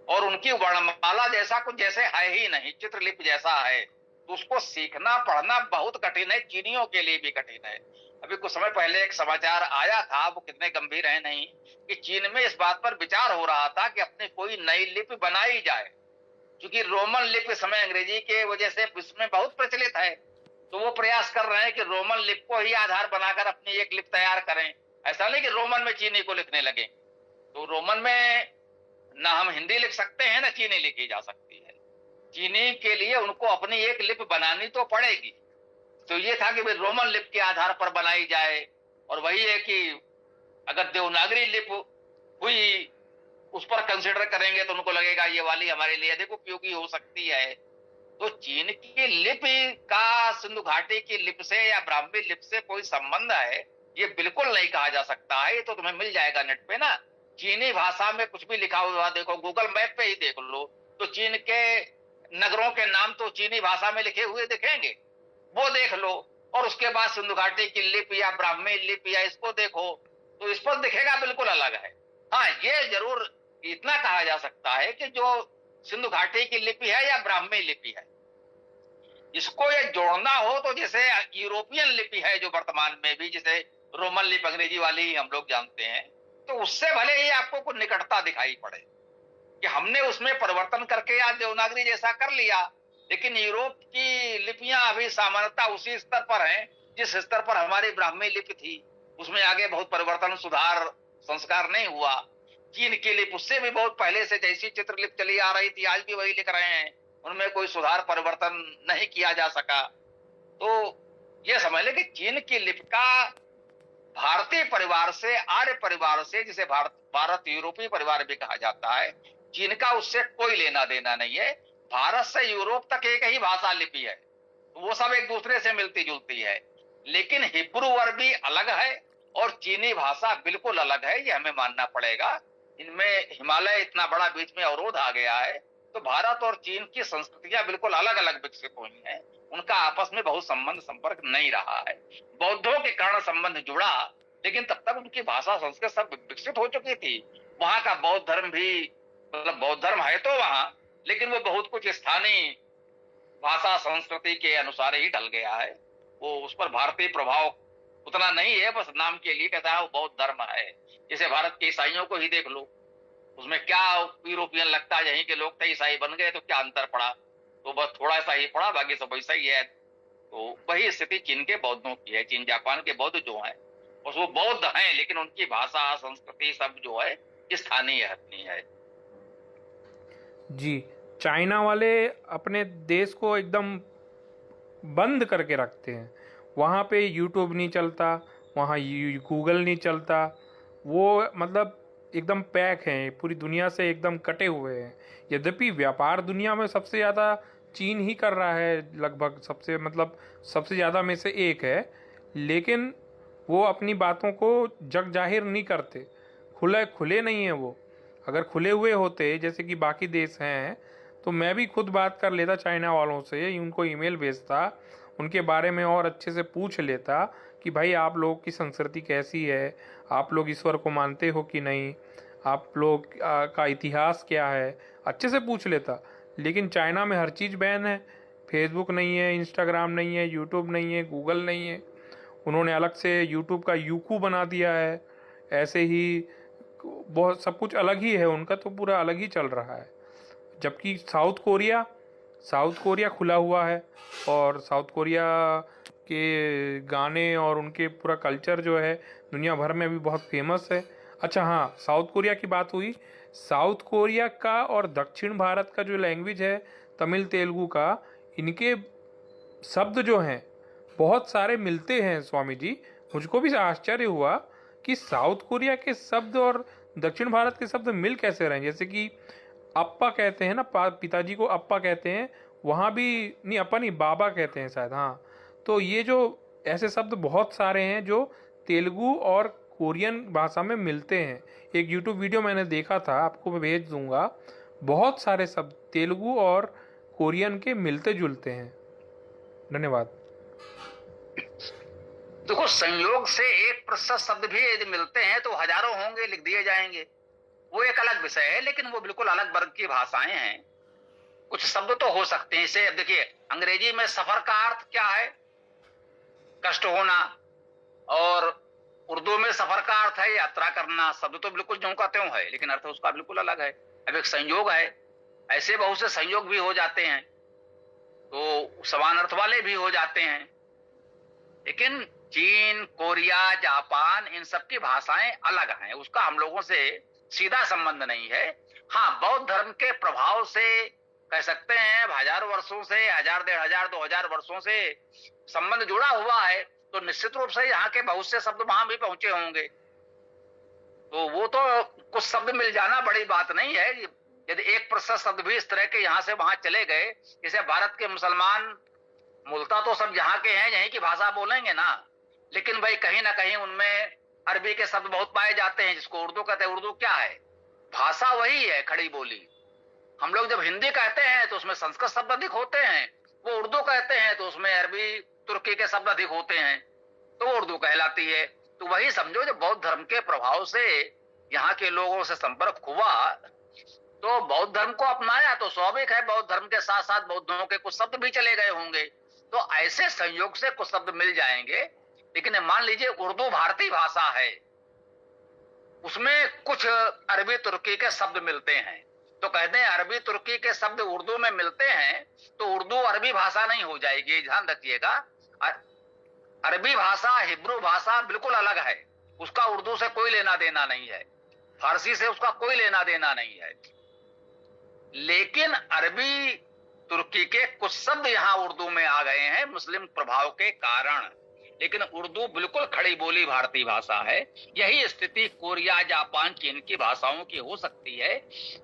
और उनकी वर्णमाला जैसा कुछ जैसे है ही नहीं, चित्रलिपि जैसा है। तो उसको सीखना पढ़ना बहुत कठिन है, चीनियों के लिए भी कठिन है। अभी कुछ समय पहले एक समाचार आया था, वो कितने गंभीर है नहीं, कि चीन में इस बात पर विचार हो रहा था कि अपनी कोई नई लिपि बनाई जाए, क्योंकि रोमन लिपि इस समय अंग्रेजी के वजह से विश्व में बहुत प्रचलित है। तो वो प्रयास कर रहे हैं कि रोमन लिपि को ही आधार बनाकर अपनी एक लिपि तैयार करें। ऐसा नहीं कि रोमन में चीनी को लिखने लगे। तो रोमन में ना हम हिंदी लिख सकते हैं ना चीनी लिखी जा सकती है। चीनी के लिए उनको अपनी एक लिपि बनानी तो पड़ेगी। तो ये था कि भाई रोमन लिपि के आधार पर बनाई जाए, और वही है कि अगर देवनागरी लिपि हुई उस पर कंसिडर करेंगे तो उनको लगेगा ये वाली हमारे लिए अधिक उपयोगी हो सकती है। तो चीन की लिपि का सिंधु घाटी की लिपि से या ब्राह्मी लिपि से कोई संबंध है, ये बिल्कुल नहीं कहा जा सकता है। ये तो तुम्हें मिल जाएगा नेट पे ना, चीनी भाषा में कुछ भी लिखा हुआ देखो, गूगल मैप पे ही देख लो, तो चीन के नगरों के नाम तो चीनी भाषा में लिखे हुए दिखेंगे, वो देख लो। और उसके बाद सिंधु घाटी की लिपि या ब्राह्मी लिपि या इसको देखो तो इस पर दिखेगा बिल्कुल अलग है। हाँ, ये जरूर इतना कहा जा सकता है कि जो सिंधु घाटी की लिपि है या ब्राह्मी लिपि है, इसको ये जोड़ना हो तो जैसे यूरोपियन लिपि है जो वर्तमान में भी, जैसे रोमन लिपि अंग्रेजी वाली हम लोग जानते हैं, तो उससे भले ही आपको कुछ निकटता दिखाई पड़े कि हमने उसमें परिवर्तन करके आज देवनागरी जैसा कर लिया, लेकिन यूरोप की लिपियां अभी सामान्यतः उसी स्तर पर हैं जिस स्तर पर हमारी ब्राह्मी लिपि थी। उसमें आगे बहुत परिवर्तन, सुधार, संस्कार नहीं हुआ। चीन की लिपि उससे भी बहुत पहले से जैसी चित्रलिपि चली आ रही थी आज भी वही लिख रहे हैं, उनमें कोई सुधार परिवर्तन नहीं किया जा सका। तो ये समझ ले कि चीन की लिपि का भारतीय परिवार से, आर्य परिवार से, जिसे भारत यूरोपीय परिवार भी कहा जाता है, चीन का उससे कोई लेना देना नहीं है। भारत से यूरोप तक एक ही भाषा लिपि है, वो सब एक दूसरे से मिलती जुलती है, लेकिन हिब्रू वर्ड भी अलग है और चीनी भाषा बिल्कुल अलग है, ये हमें मानना पड़ेगा। इनमें हिमालय इतना बड़ा बीच में अवरोध आ गया है, तो भारत और चीन की संस्कृतियां बिल्कुल अलग अलग विकसित हुई हैं, उनका आपस में बहुत संबंध संपर्क नहीं रहा है। बौद्धों के कारण संबंध जुड़ा, लेकिन तब तक उनकी भाषा संस्कृत सब विकसित हो चुकी थी। वहां का बौद्ध धर्म भी, मतलब बौद्ध धर्म है तो वहां, लेकिन वो बहुत कुछ स्थानीय भाषा संस्कृति के अनुसार ही ढल गया है। वो उस पर भारतीय प्रभाव उतना नहीं है, बस नाम के लिए कहता है वो बौद्ध धर्म है। जैसे भारत के ईसाइयों को ही देख लो, उसमें क्या यूरोपियन लगता है, यहीं के लोग थे, ईसाई बन गए तो क्या अंतर पड़ा, तो बस थोड़ा सा ही पड़ा, बाकी सब वैसा ही है। तो वही स्थिति चीन के बौद्धों की है। चीन जापान के बौद्ध जो हैं वो बौद्ध हैं, लेकिन उनकी भाषा संस्कृति सब जो है स्थानीय है। जी, चाइना वाले अपने देश को एकदम बंद करके रखते हैं। वहाँ पे यूट्यूब नहीं चलता, वहाँ गूगल नहीं चलता, वो मतलब एकदम पैक हैं, पूरी दुनिया से एकदम कटे हुए हैं। यद्यपि व्यापार दुनिया में सबसे ज़्यादा चीन ही कर रहा है, लगभग सबसे ज़्यादा में से एक है, लेकिन वो अपनी बातों को जग जाहिर नहीं करते, खुले नहीं हैं वो। अगर खुले हुए होते जैसे कि बाकी देश हैं तो मैं भी खुद बात कर लेता चाइना वालों से, उनको ईमेल भेजता, उनके बारे में और अच्छे से पूछ लेता कि भाई आप लोग की संस्कृति कैसी है, आप लोग ईश्वर को मानते हो कि नहीं, आप लोग का इतिहास क्या है, अच्छे से पूछ लेता। लेकिन चाइना में हर चीज़ बैन है, फेसबुक नहीं है, इंस्टाग्राम नहीं है, यूट्यूब नहीं है, गूगल नहीं है। उन्होंने अलग से यूट्यूब का यूकू बना दिया है। ऐसे ही बहुत सब कुछ अलग ही है उनका, तो पूरा अलग ही चल रहा है। जबकि साउथ कोरिया खुला हुआ है और साउथ कोरिया के गाने और उनके पूरा कल्चर जो है दुनिया भर में भी बहुत फेमस है। अच्छा हाँ, साउथ कोरिया की बात हुई, साउथ कोरिया का और दक्षिण भारत का जो लैंग्वेज है तमिल तेलुगु का, इनके शब्द जो हैं बहुत सारे मिलते हैं स्वामी जी। मुझको भी आश्चर्य हुआ कि साउथ कोरिया के शब्द और दक्षिण भारत के शब्द मिल कैसे रहे हैं। जैसे कि अप्पा कहते हैं ना, पिताजी को अप्पा कहते हैं, वहाँ भी नहीं, अप्पा नहीं, बाबा कहते हैं शायद। हाँ, तो ये जो ऐसे शब्द बहुत सारे हैं जो तेलुगु और कोरियन भाषा में मिलते हैं। एक यूट्यूब वीडियो मैंने देखा था, आपको मैं भेज दूंगा, बहुत सारे शब्द तेलुगु और कोरियन के मिलते जुलते हैं। धन्यवाद। देखो, संयोग से एक प्रतिशत शब्द भी यदि मिलते हैं तो हजारों होंगे, लिख दिए जाएंगे, वो एक अलग विषय है, लेकिन वो बिल्कुल अलग वर्ग की भाषाएं हैं। कुछ शब्द तो हो सकते हैं। इसे देखिए, अंग्रेजी में सफर का अर्थ क्या है? कष्ट होना, और उर्दू में सफर का अर्थ है यात्रा करना। शब्द तो बिल्कुल ज्यों का त्यों है, लेकिन अर्थ उसका बिल्कुल अलग है। अब एक संयोग है, ऐसे बहुत से संयोग भी हो जाते हैं, तो समान अर्थ वाले भी हो जाते हैं। लेकिन चीन, कोरिया, जापान, इन सब की भाषाएं अलग हैं, उसका हम लोगों से सीधा संबंध नहीं है। हाँ, बौद्ध धर्म के प्रभाव से कह सकते हैं हजारों वर्षों से, 1000, 1500, 2000 वर्षों से संबंध जुड़ा हुआ है, तो निश्चित रूप से यहाँ के बहुत से शब्द वहां भी पहुंचे होंगे। तो वो तो कुछ शब्द मिल जाना बड़ी बात नहीं है। यदि 1% शब्द भी इस तरह के यहाँ से वहां चले गए, जैसे भारत के मुसलमान मूलतः तो सब यहाँ के हैं, यहीं की भाषा बोलेंगे ना, लेकिन भाई कहीं ना कहीं उनमें अरबी के शब्द बहुत पाए जाते हैं, जिसको उर्दू कहते हैं। उर्दू क्या है? भाषा वही है, खड़ी बोली। हम लोग जब हिंदी कहते हैं तो उसमें संस्कृत शब्द अधिक होते हैं, वो उर्दू कहते हैं तो उसमें अरबी तुर्की के शब्द अधिक होते हैं, तो वो उर्दू कहलाती है। तो वही समझो, जब बौद्ध धर्म के प्रभाव से यहाँ के लोगों से संपर्क हुआ तो बौद्ध धर्म को अपनाया, तो स्वाभाविक है बौद्ध धर्म के साथ साथ बौद्धों के कुछ शब्द भी चले गए होंगे। तो ऐसे संयोग से कुछ शब्द मिल जाएंगे। लेकिन मान लीजिए उर्दू भारतीय भाषा है, उसमें कुछ अरबी तुर्की के शब्द मिलते हैं, तो कहते हैं अरबी तुर्की के शब्द उर्दू में मिलते हैं तो उर्दू अरबी भाषा नहीं हो जाएगी। ध्यान रखिएगा, अरबी भाषा हिब्रू भाषा बिल्कुल अलग है, उसका उर्दू से कोई लेना देना नहीं है, फारसी से उसका कोई लेना देना नहीं है। लेकिन अरबी तुर्की के कुछ शब्द यहाँ उर्दू में आ गए हैं मुस्लिम प्रभाव के कारण, लेकिन उर्दू बिल्कुल खड़ी बोली भारतीय भाषा है। यही स्थिति कोरिया, जापान, चीन की भाषाओं की हो सकती है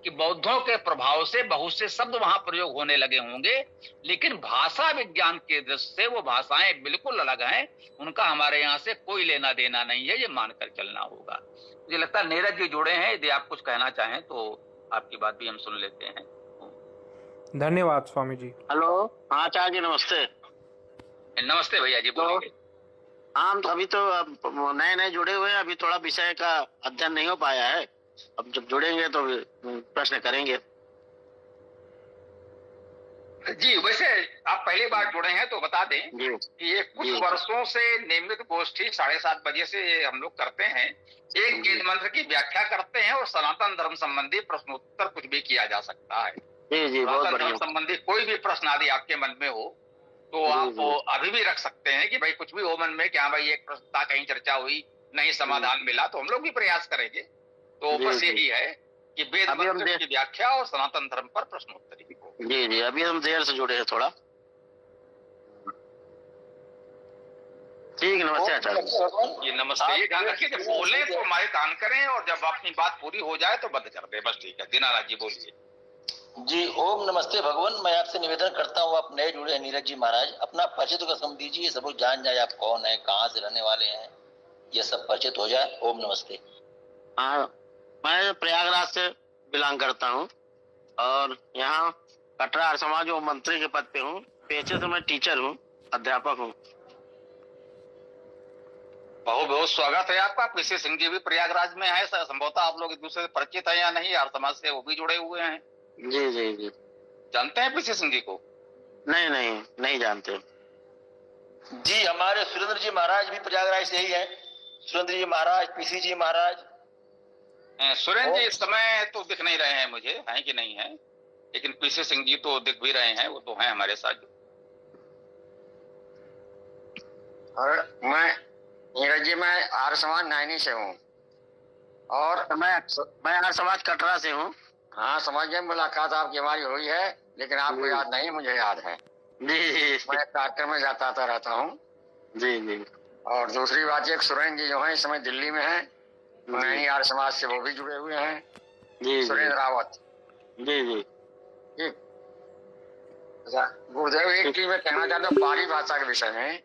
कि बौद्धों के प्रभाव से बहुत से शब्द वहां प्रयोग होने लगे होंगे, लेकिन भाषा विज्ञान के दृष्टि से वो भाषाएं बिल्कुल अलग हैं, उनका हमारे यहाँ से कोई लेना देना नहीं है, ये मानकर चलना होगा। मुझे लगता है नीरज जी जुड़े हैं, यदि आप कुछ कहना चाहें तो आपकी बात भी हम सुन लेते हैं। धन्यवाद स्वामी जी। हेलो, हाँ आचार्य जी नमस्ते। नमस्ते भैया जी, बोलिए। हाँ, तो अभी तो नए नए जुड़े हुए हैं, अभी थोड़ा विषय का अध्ययन नहीं हो पाया है, अब जब जुड़ेंगे तो प्रश्न करेंगे। जी, वैसे आप पहली बार जुड़े हैं तो बता दें कि ये कुछ वर्षों से नियमित गोष्ठी 7:30 बजे से हम लोग करते हैं। एक वेद मंत्र की व्याख्या करते हैं और सनातन धर्म संबंधी प्रश्नोत्तर कुछ भी किया जा सकता है। जी, बहुत सनातन बढ़िया। धर्म संबंधी कोई भी प्रश्न आदि आपके मन में हो तो आप अभी भी रख सकते हैं कि भाई कुछ भी हो मन में, क्या भाई एक प्रश्न था, कहीं चर्चा हुई, नहीं समाधान मिला, तो हम लोग भी प्रयास करेंगे। तो बस यही है कि वेद मंत्र की व्याख्या और सनातन धर्म पर प्रश्नोत्तरी हो। जी, अभी हम देर से जुड़े हैं थोड़ा। ठीक, नमस्ते आचार्य जी। नमस्ते। ये ध्यान रखिए, जब बोले तो माइक ऑन करें और जब अपनी बात पूरी हो जाए तो बंद कर दे, बस ठीक है। दीनानाथ जी बोलिए। जी, ओम नमस्ते भगवान। मैं आपसे निवेदन करता हूँ, आप नए जुड़े हैं नीरज जी महाराज, अपना परिचय तो कसम दीजिए, सब लोग जान जाए आप कौन है, कहाँ से रहने वाले हैं, ये सब परिचित हो जाए। ओम नमस्ते। हाँ, मैं प्रयागराज से बिलोंग करता हूँ और यहाँ कटरा आर्य समाज और मंत्री के पद पे हूँ। पेशे से मैं टीचर हूँ, अध्यापक हूँ। बहुत बहुत स्वागत है आपका। पीसी सिंह जी भी प्रयागराज में है, संभवतः आप लोग एक दूसरे से परिचित है या नहीं? आर्य समाज से वो भी जुड़े हुए हैं। जी। जानते हैं पीसी सिंह जी को? नहीं जानते। जी, हमारे सुरेंद्र जी महाराज भी प्रयागराज से ही है। सुरेंद्र जी महाराज, पीसी जी महाराज। सुरेंद्र जी इस समय तो दिख नहीं रहे हैं मुझे, हैं कि नहीं है, लेकिन पीसी सिंह जी तो दिख भी रहे हैं, वो तो हैं हमारे साथ। और नीरज जी, मैं आर्य समाज नैनी से हूँ और मैं आर्य समाज कटरा से हूँ। हाँ, समझ गए, मुलाकात आपकी हमारी हुई है, लेकिन आपको याद नहीं, मुझे याद है। जी, मैं ट्रैक्टर में जाता रहता हूँ। जी। और दूसरी बात, एक सुरेंद्र जी जो है इस समय दिल्ली में है, नैनी आर्य समाज से वो भी जुड़े हुए हैं। जी, सुरेंद्र रावत। जी। ठीक। गुरुदेव, एक चीज मैं कहना चाहता हूँ पाली भाषा के विषय में।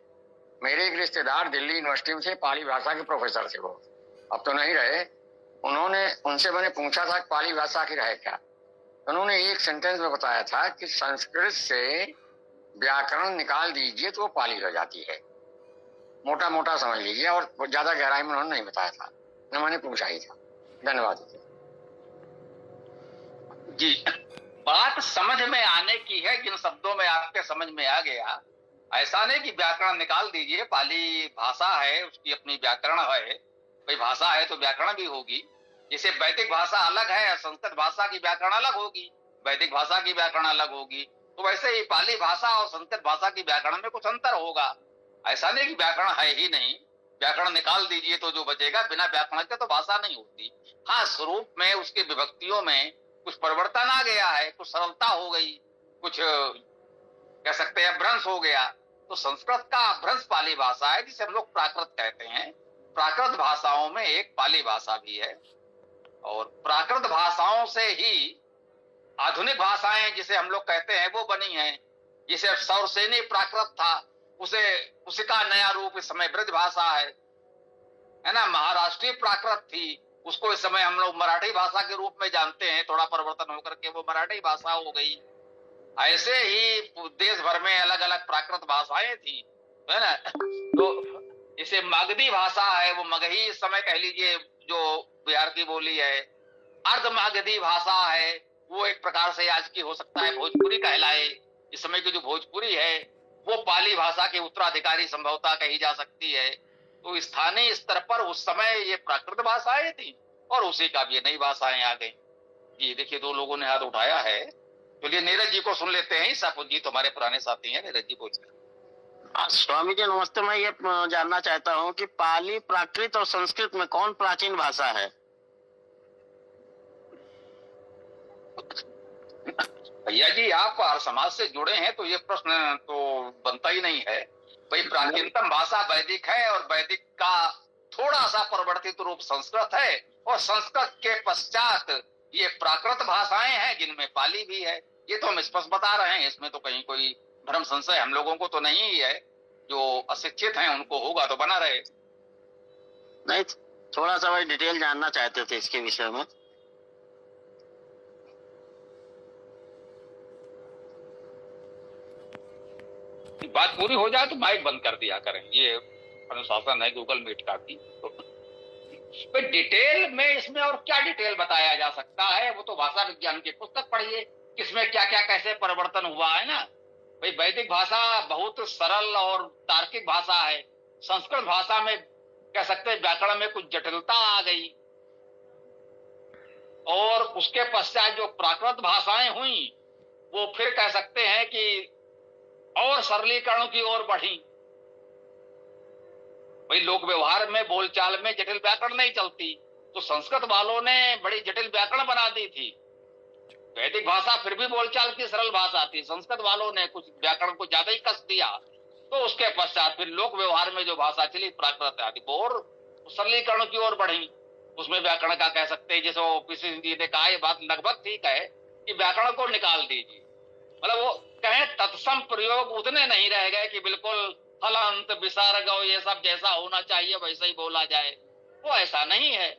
मेरे एक रिश्तेदार दिल्ली यूनिवर्सिटी में थे, पाली भाषा के प्रोफेसर थे, वो अब तो नहीं रहे। उनसे मैंने पूछा था कि पाली भाषा आखिर है क्या। उन्होंने एक सेंटेंस में बताया था कि संस्कृत से व्याकरण निकाल दीजिए तो वो पाली हो जाती है। मोटा मोटा समझ लीजिए, और ज्यादा गहराई में उन्होंने नहीं बताया था, न मैंने पूछा ही था। धन्यवाद जी। बात समझ में आने की है, जिन शब्दों में आपके समझ में आ गया। ऐसा नहीं कि व्याकरण निकाल दीजिए, पाली भाषा है, उसकी अपनी व्याकरण है, भाई भाषा है तो व्याकरण भी होगी। जैसे वैदिक भाषा अलग है, संस्कृत भाषा की व्याकरण अलग होगी, वैदिक भाषा की व्याकरण अलग होगी, तो वैसे ही पाली भाषा और संस्कृत भाषा की व्याकरण में कुछ अंतर होगा। ऐसा नहीं कि व्याकरण है ही नहीं, व्याकरण निकाल दीजिए तो जो बचेगा, बिना व्याकरण के तो भाषा नहीं होती। हाँ, स्वरूप में उसके विभक्तियों में कुछ परिवर्तन आ गया है, कुछ सरलता हो गई, कुछ कह सकते हैं भ्रंश हो गया। तो संस्कृत का भ्रंश पाली भाषा है, जिसे हम लोग प्राकृत कहते हैं। प्राकृत भाषाओं में एक पाली भाषा भी है, और प्राकृत भाषाओं से ही आधुनिक भाषाएं जिसे हम लोग कहते हैं वो बनी हैं। जिसे सौरसेनी प्राकृत था, उसी का नया रूप इस समय ब्रज भाषा है ना। महाराष्ट्रीय प्राकृत थी, उसको इस समय हम लोग मराठी भाषा के रूप में जानते हैं। थोड़ा परिवर्तन होकर के वो मराठी भाषा हो गई। ऐसे ही देश भर में अलग अलग प्राकृत भाषाएं थी, है ना। तो इसे मगधी भाषा है, वो मगही इस समय कह लीजिए जो बिहार की बोली है। अर्ध मगधी भाषा है, वो एक प्रकार से आज की हो सकता है भोजपुरी कहलाए। इस समय की जो भोजपुरी है वो पाली भाषा के उत्तराधिकारी संभवतः कही जा सकती है। तो स्थानीय स्तर पर उस समय ये प्राकृत भाषाएं थी, और उसी का भी नई भाषाएं आ गई। जी देखिए, 2 लोगों ने हाथ उठाया है। चलिए नीरज जी को सुन लेते हैं। सापुत जी तुम्हारे पुराने साथी हैं, नीरज जी पूछते हैं। स्वामी जी नमस्ते। मैं ये जानना चाहता हूँ कि पाली, प्राकृत और संस्कृत में कौन प्राचीन भाषा है? भैया जी, आप आर्य समाज से जुड़े हैं तो ये प्रश्न तो बनता ही नहीं है। भाई, प्राचीनतम भाषा वैदिक है, और वैदिक का थोड़ा सा परिवर्तित रूप संस्कृत है, और संस्कृत के पश्चात ये प्राकृत भाषाएं हैं जिनमें पाली भी है। ये तो हम स्पष्ट बता रहे हैं, इसमें तो कहीं कोई भ्रम संशय हम लोगों को तो नहीं ही है। जो अशिक्षित हैं उनको होगा तो बना रहे। नहीं, थोड़ा सा वही डिटेल जानना चाहते थे इसके विषय में। बात पूरी हो जाए तो माइक बंद कर दिया करें, ये अनुशासन है गूगल मीट का भी। तो डिटेल में इसमें और क्या डिटेल बताया जा सकता है? वो तो भाषा विज्ञान की पुस्तक पढ़िए, किसमें क्या क्या कैसे परिवर्तन हुआ है ना। भाई, वैदिक भाषा बहुत सरल और तार्किक भाषा है। संस्कृत भाषा में कह सकते हैं व्याकरण में कुछ जटिलता आ गई, और उसके पश्चात जो प्राकृत भाषाएं हुई वो फिर कह सकते हैं कि और सरलीकरण की ओर बढ़ी। भाई, लोक व्यवहार में बोलचाल में जटिल व्याकरण नहीं चलती, तो संस्कृत वालों ने बड़ी जटिल व्याकरण बना दी थी। वैदिक भाषा फिर भी बोलचाल की सरल भाषा थी, संस्कृत वालों ने कुछ व्याकरण को ज्यादा ही कस दिया। तो उसके पश्चात फिर लोक व्यवहार में जो भाषा चली प्राकृत आदि, वो और सरलीकरण की ओर बढ़ी। उसमें व्याकरण का कह सकते हैं, जैसे पीसी जी ने कहा, ये बात लगभग ठीक है कि व्याकरण को निकाल दीजिए। मतलब वो कहें तत्सम प्रयोग उतने नहीं रह गए कि बिल्कुल हलंत विसर्ग ये सब जैसा होना चाहिए वैसा ही बोला जाए, वो ऐसा नहीं है।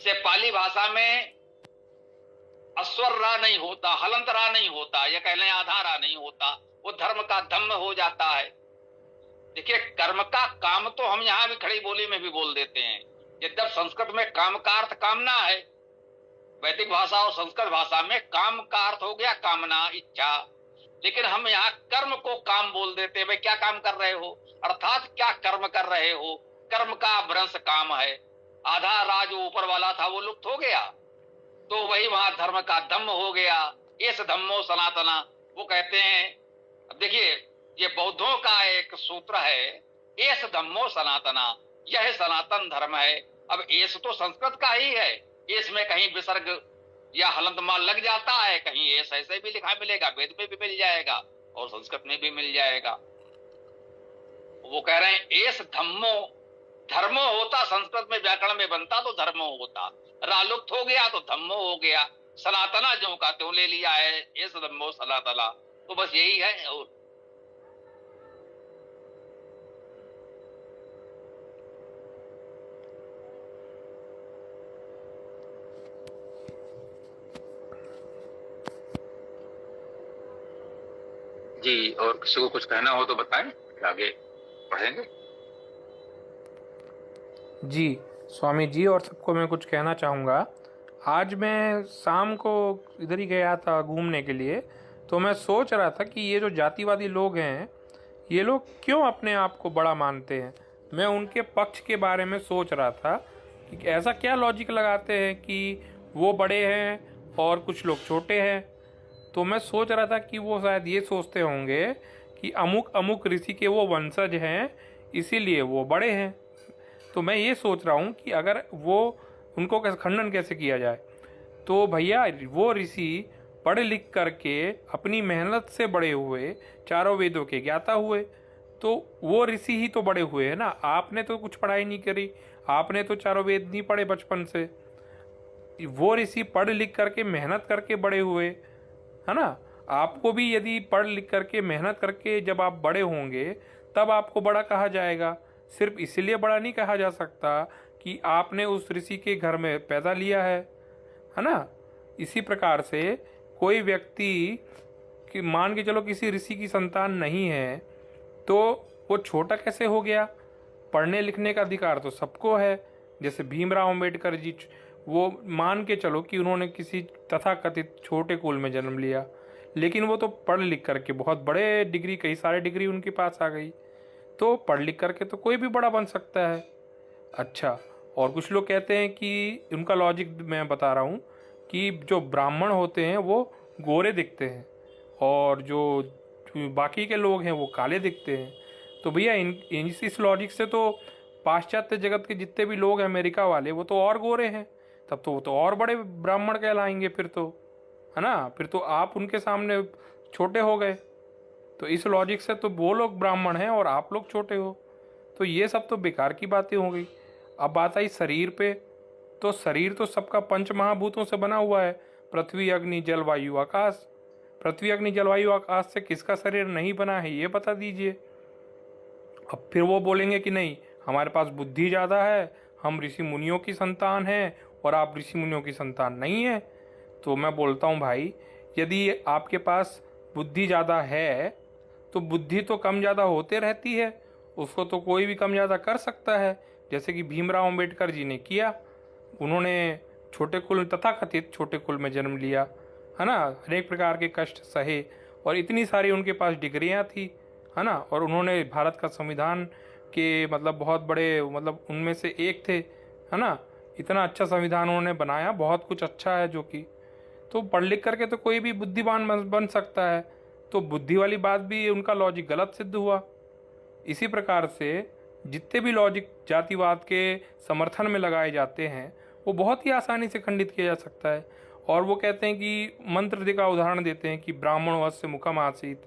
से पाली भाषा में अस्वर रा नहीं होता, हलंत रा नहीं होता, या कह लें आधा रा नहीं होता, वो धर्म का धम्म हो जाता है। देखिए, कर्म का काम तो हम यहाँ भी खड़ी बोली में भी बोल देते हैं। यद्यप संस्कृत में काम का अर्थ कामना है, वैदिक भाषा और संस्कृत भाषा में काम का अर्थ हो गया कामना, इच्छा। लेकिन हम यहाँ कर्म को काम बोल देते हैं। भाई, क्या काम कर रहे हो, अर्थात क्या कर्म कर रहे हो। कर्म का भ्रंश काम है। आधा राज जो ऊपर वाला था वो लुप्त हो गया, तो वही वहां धर्म का धम्म हो गया। इस धम्मो सनातना वो कहते हैं। अब देखिए, ये बौद्धों का एक सूत्र है, एस धम्मो सनातना, यह सनातन धर्म है। अब एस तो संस्कृत का ही है, इसमें कहीं विसर्ग या हलंत माल लग जाता है, कहीं एस ऐसे भी लिखा मिलेगा, वेद में भी मिल जाएगा और संस्कृत में भी मिल जाएगा। वो कह रहे हैं एस धम्मो, धर्मो होता संस्कृत में व्याकरण में बनता तो धर्मो होता, रालुप्त हो गया तो धम्मो हो गया। सनातना जो का त्यों ले लिया है, एस धम्मो सनातना, तो बस यही है। और जी, और किसी को कुछ कहना हो तो बताएं, आगे बढ़ेंगे। जी स्वामी जी, और सबको मैं कुछ कहना चाहूँगा। आज मैं शाम को इधर ही गया था घूमने के लिए, तो मैं सोच रहा था कि ये जो जातिवादी लोग हैं, ये लोग क्यों अपने आप को बड़ा मानते हैं। मैं उनके पक्ष के बारे में सोच रहा था कि ऐसा क्या लॉजिक लगाते हैं कि वो बड़े हैं और कुछ लोग छोटे हैं। तो मैं सोच रहा था कि वो शायद ये सोचते होंगे कि अमुक अमुक ऋषि के वो वंशज हैं, इसीलिए वो बड़े हैं। तो मैं ये सोच रहा हूँ कि अगर वो उनको कैसे खंडन कैसे किया जाए। तो भैया वो ऋषि पढ़ लिख करके अपनी मेहनत से बड़े हुए, चारों वेदों के ज्ञाता हुए, तो वो ऋषि ही तो बड़े हुए हैं ना। आपने तो कुछ पढ़ाई नहीं करी, आपने तो चारों वेद नहीं पढ़े बचपन से। वो ऋषि पढ़ लिख करके मेहनत करके बड़े हुए, है ना। आपको भी यदि पढ़ लिख करके मेहनत करके जब आप बड़े होंगे तब आपको बड़ा कहा जाएगा। सिर्फ इसलिए बड़ा नहीं कहा जा सकता कि आपने उस ऋषि के घर में पैदा लिया है ना। इसी प्रकार से कोई व्यक्ति कि मान के चलो किसी ऋषि की संतान नहीं है तो वो छोटा कैसे हो गया। पढ़ने लिखने का अधिकार तो सबको है। जैसे भीमराव अंबेडकर जी, वो मान के चलो कि उन्होंने किसी तथाकथित छोटे कुल में जन्म लिया, लेकिन वो तो पढ़ लिख करके बहुत बड़े डिग्री, कई सारे डिग्री उनके पास आ गई। तो पढ़ लिख करके तो कोई भी बड़ा बन सकता है। अच्छा, और कुछ लोग कहते हैं कि उनका लॉजिक मैं बता रहा हूँ कि जो ब्राह्मण होते हैं वो गोरे दिखते हैं और जो बाकी के लोग हैं वो काले दिखते हैं। तो भैया इस लॉजिक से तो पाश्चात्य जगत के जितने भी लोग हैं अमेरिका वाले, वो तो और गोरे हैं, तब तो वो तो और बड़े ब्राह्मण कहलाएंगे फिर तो, है ना। फिर तो आप उनके सामने छोटे हो गए। तो इस लॉजिक से तो वो लोग ब्राह्मण हैं और आप लोग छोटे हो। तो ये सब तो बेकार की बातें हो गई। अब बात आई शरीर पे, तो शरीर तो सबका पंच महाभूतों से बना हुआ है, पृथ्वी अग्नि जल वायु आकाश। पृथ्वी अग्नि जल वायु आकाश से किसका शरीर नहीं बना है ये बता दीजिए। अब फिर वो बोलेंगे कि नहीं, हमारे पास बुद्धि ज़्यादा है, हम ऋषि मुनियों की संतान हैं और आप ऋषि मुनियों की संतान नहीं हैं। तो मैं बोलता हूँ भाई, यदि आपके पास बुद्धि ज़्यादा है तो बुद्धि तो कम ज़्यादा होते रहती है, उसको तो कोई भी कम ज़्यादा कर सकता है। जैसे कि भीमराव अंबेडकर जी ने किया, उन्होंने छोटे कुल, तथाकथित छोटे कुल में जन्म लिया, है ना। अनेक प्रकार के कष्ट सहे और इतनी सारी उनके पास डिग्रियां थी, है ना। और उन्होंने भारत का संविधान के मतलब बहुत बड़े, मतलब उनमें से एक थे, है ना। इतना अच्छा संविधान उन्होंने बनाया, बहुत कुछ अच्छा है जो कि। तो पढ़ लिख करके तो कोई भी बुद्धिमान बन सकता है। तो बुद्धि वाली बात भी उनका लॉजिक गलत सिद्ध हुआ। इसी प्रकार से जितने भी लॉजिक जातिवाद के समर्थन में लगाए जाते हैं वो बहुत ही आसानी से खंडित किया जा सकता है। और वो कहते हैं कि मंत्र का उदाहरण देते हैं कि ब्राह्मण वस्य मुखम आसीत।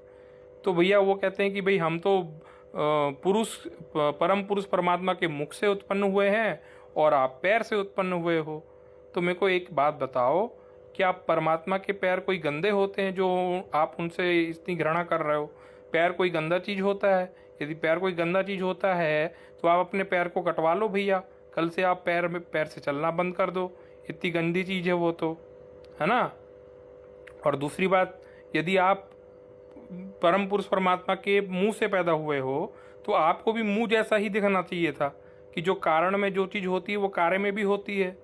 तो भैया वो कहते हैं कि भाई हम तो परम पुरुष परमात्मा के मुख से उत्पन्न हुए हैं और आप पैर से उत्पन्न हुए हो। तो मेरे को एक बात बताओ, क्या परमात्मा के पैर कोई गंदे होते हैं जो आप उनसे इतनी घृणा कर रहे हो? पैर कोई गंदा चीज़ होता है? यदि पैर कोई गंदा चीज़ होता है तो आप अपने पैर को कटवा लो भैया, कल से आप पैर से चलना बंद कर दो। इतनी गंदी चीज़ है वो तो, है ना। और दूसरी बात, यदि आप परम पुरुष परमात्मा के मुंह से पैदा हुए हो तो आपको भी मुंह जैसा ही दिखना चाहिए था कि जो कारण में जो चीज़ होती है वो कार्य में भी होती है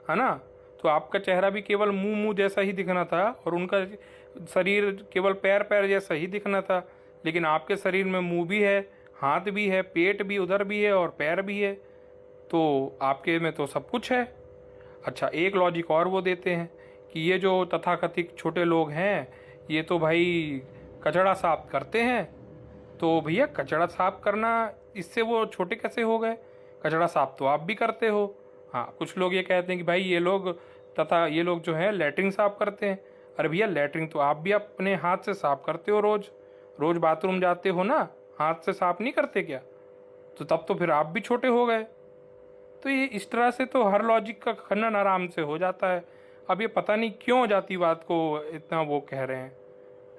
ना। तो आपका चेहरा भी केवल मुंह जैसा ही दिखना था और उनका शरीर केवल पैर जैसा ही दिखना था। लेकिन आपके शरीर में मुंह भी है, हाथ भी है, पेट भी उधर भी है और पैर भी है। तो आपके में तो सब कुछ है। अच्छा, एक लॉजिक और वो देते हैं कि ये जो तथाकथित छोटे लोग हैं ये तो भाई कचड़ा साफ करते हैं। तो भैया कचड़ा साफ करना, इससे वो छोटे कैसे हो गए? कचड़ा साफ तो आप भी करते हो। हाँ, कुछ लोग ये कहते हैं कि भाई ये लोग जो है लैट्रिन साफ करते हैं। अरे भैया, लैट्रिन तो आप भी अपने हाथ से साफ करते हो, रोज बाथरूम जाते हो ना, हाथ से साफ नहीं करते क्या? तो तब तो फिर आप भी छोटे हो गए। तो ये इस तरह से तो हर लॉजिक का खंडन आराम से हो जाता है। अब ये पता नहीं क्यों जातिवाद को इतना वो कह रहे हैं,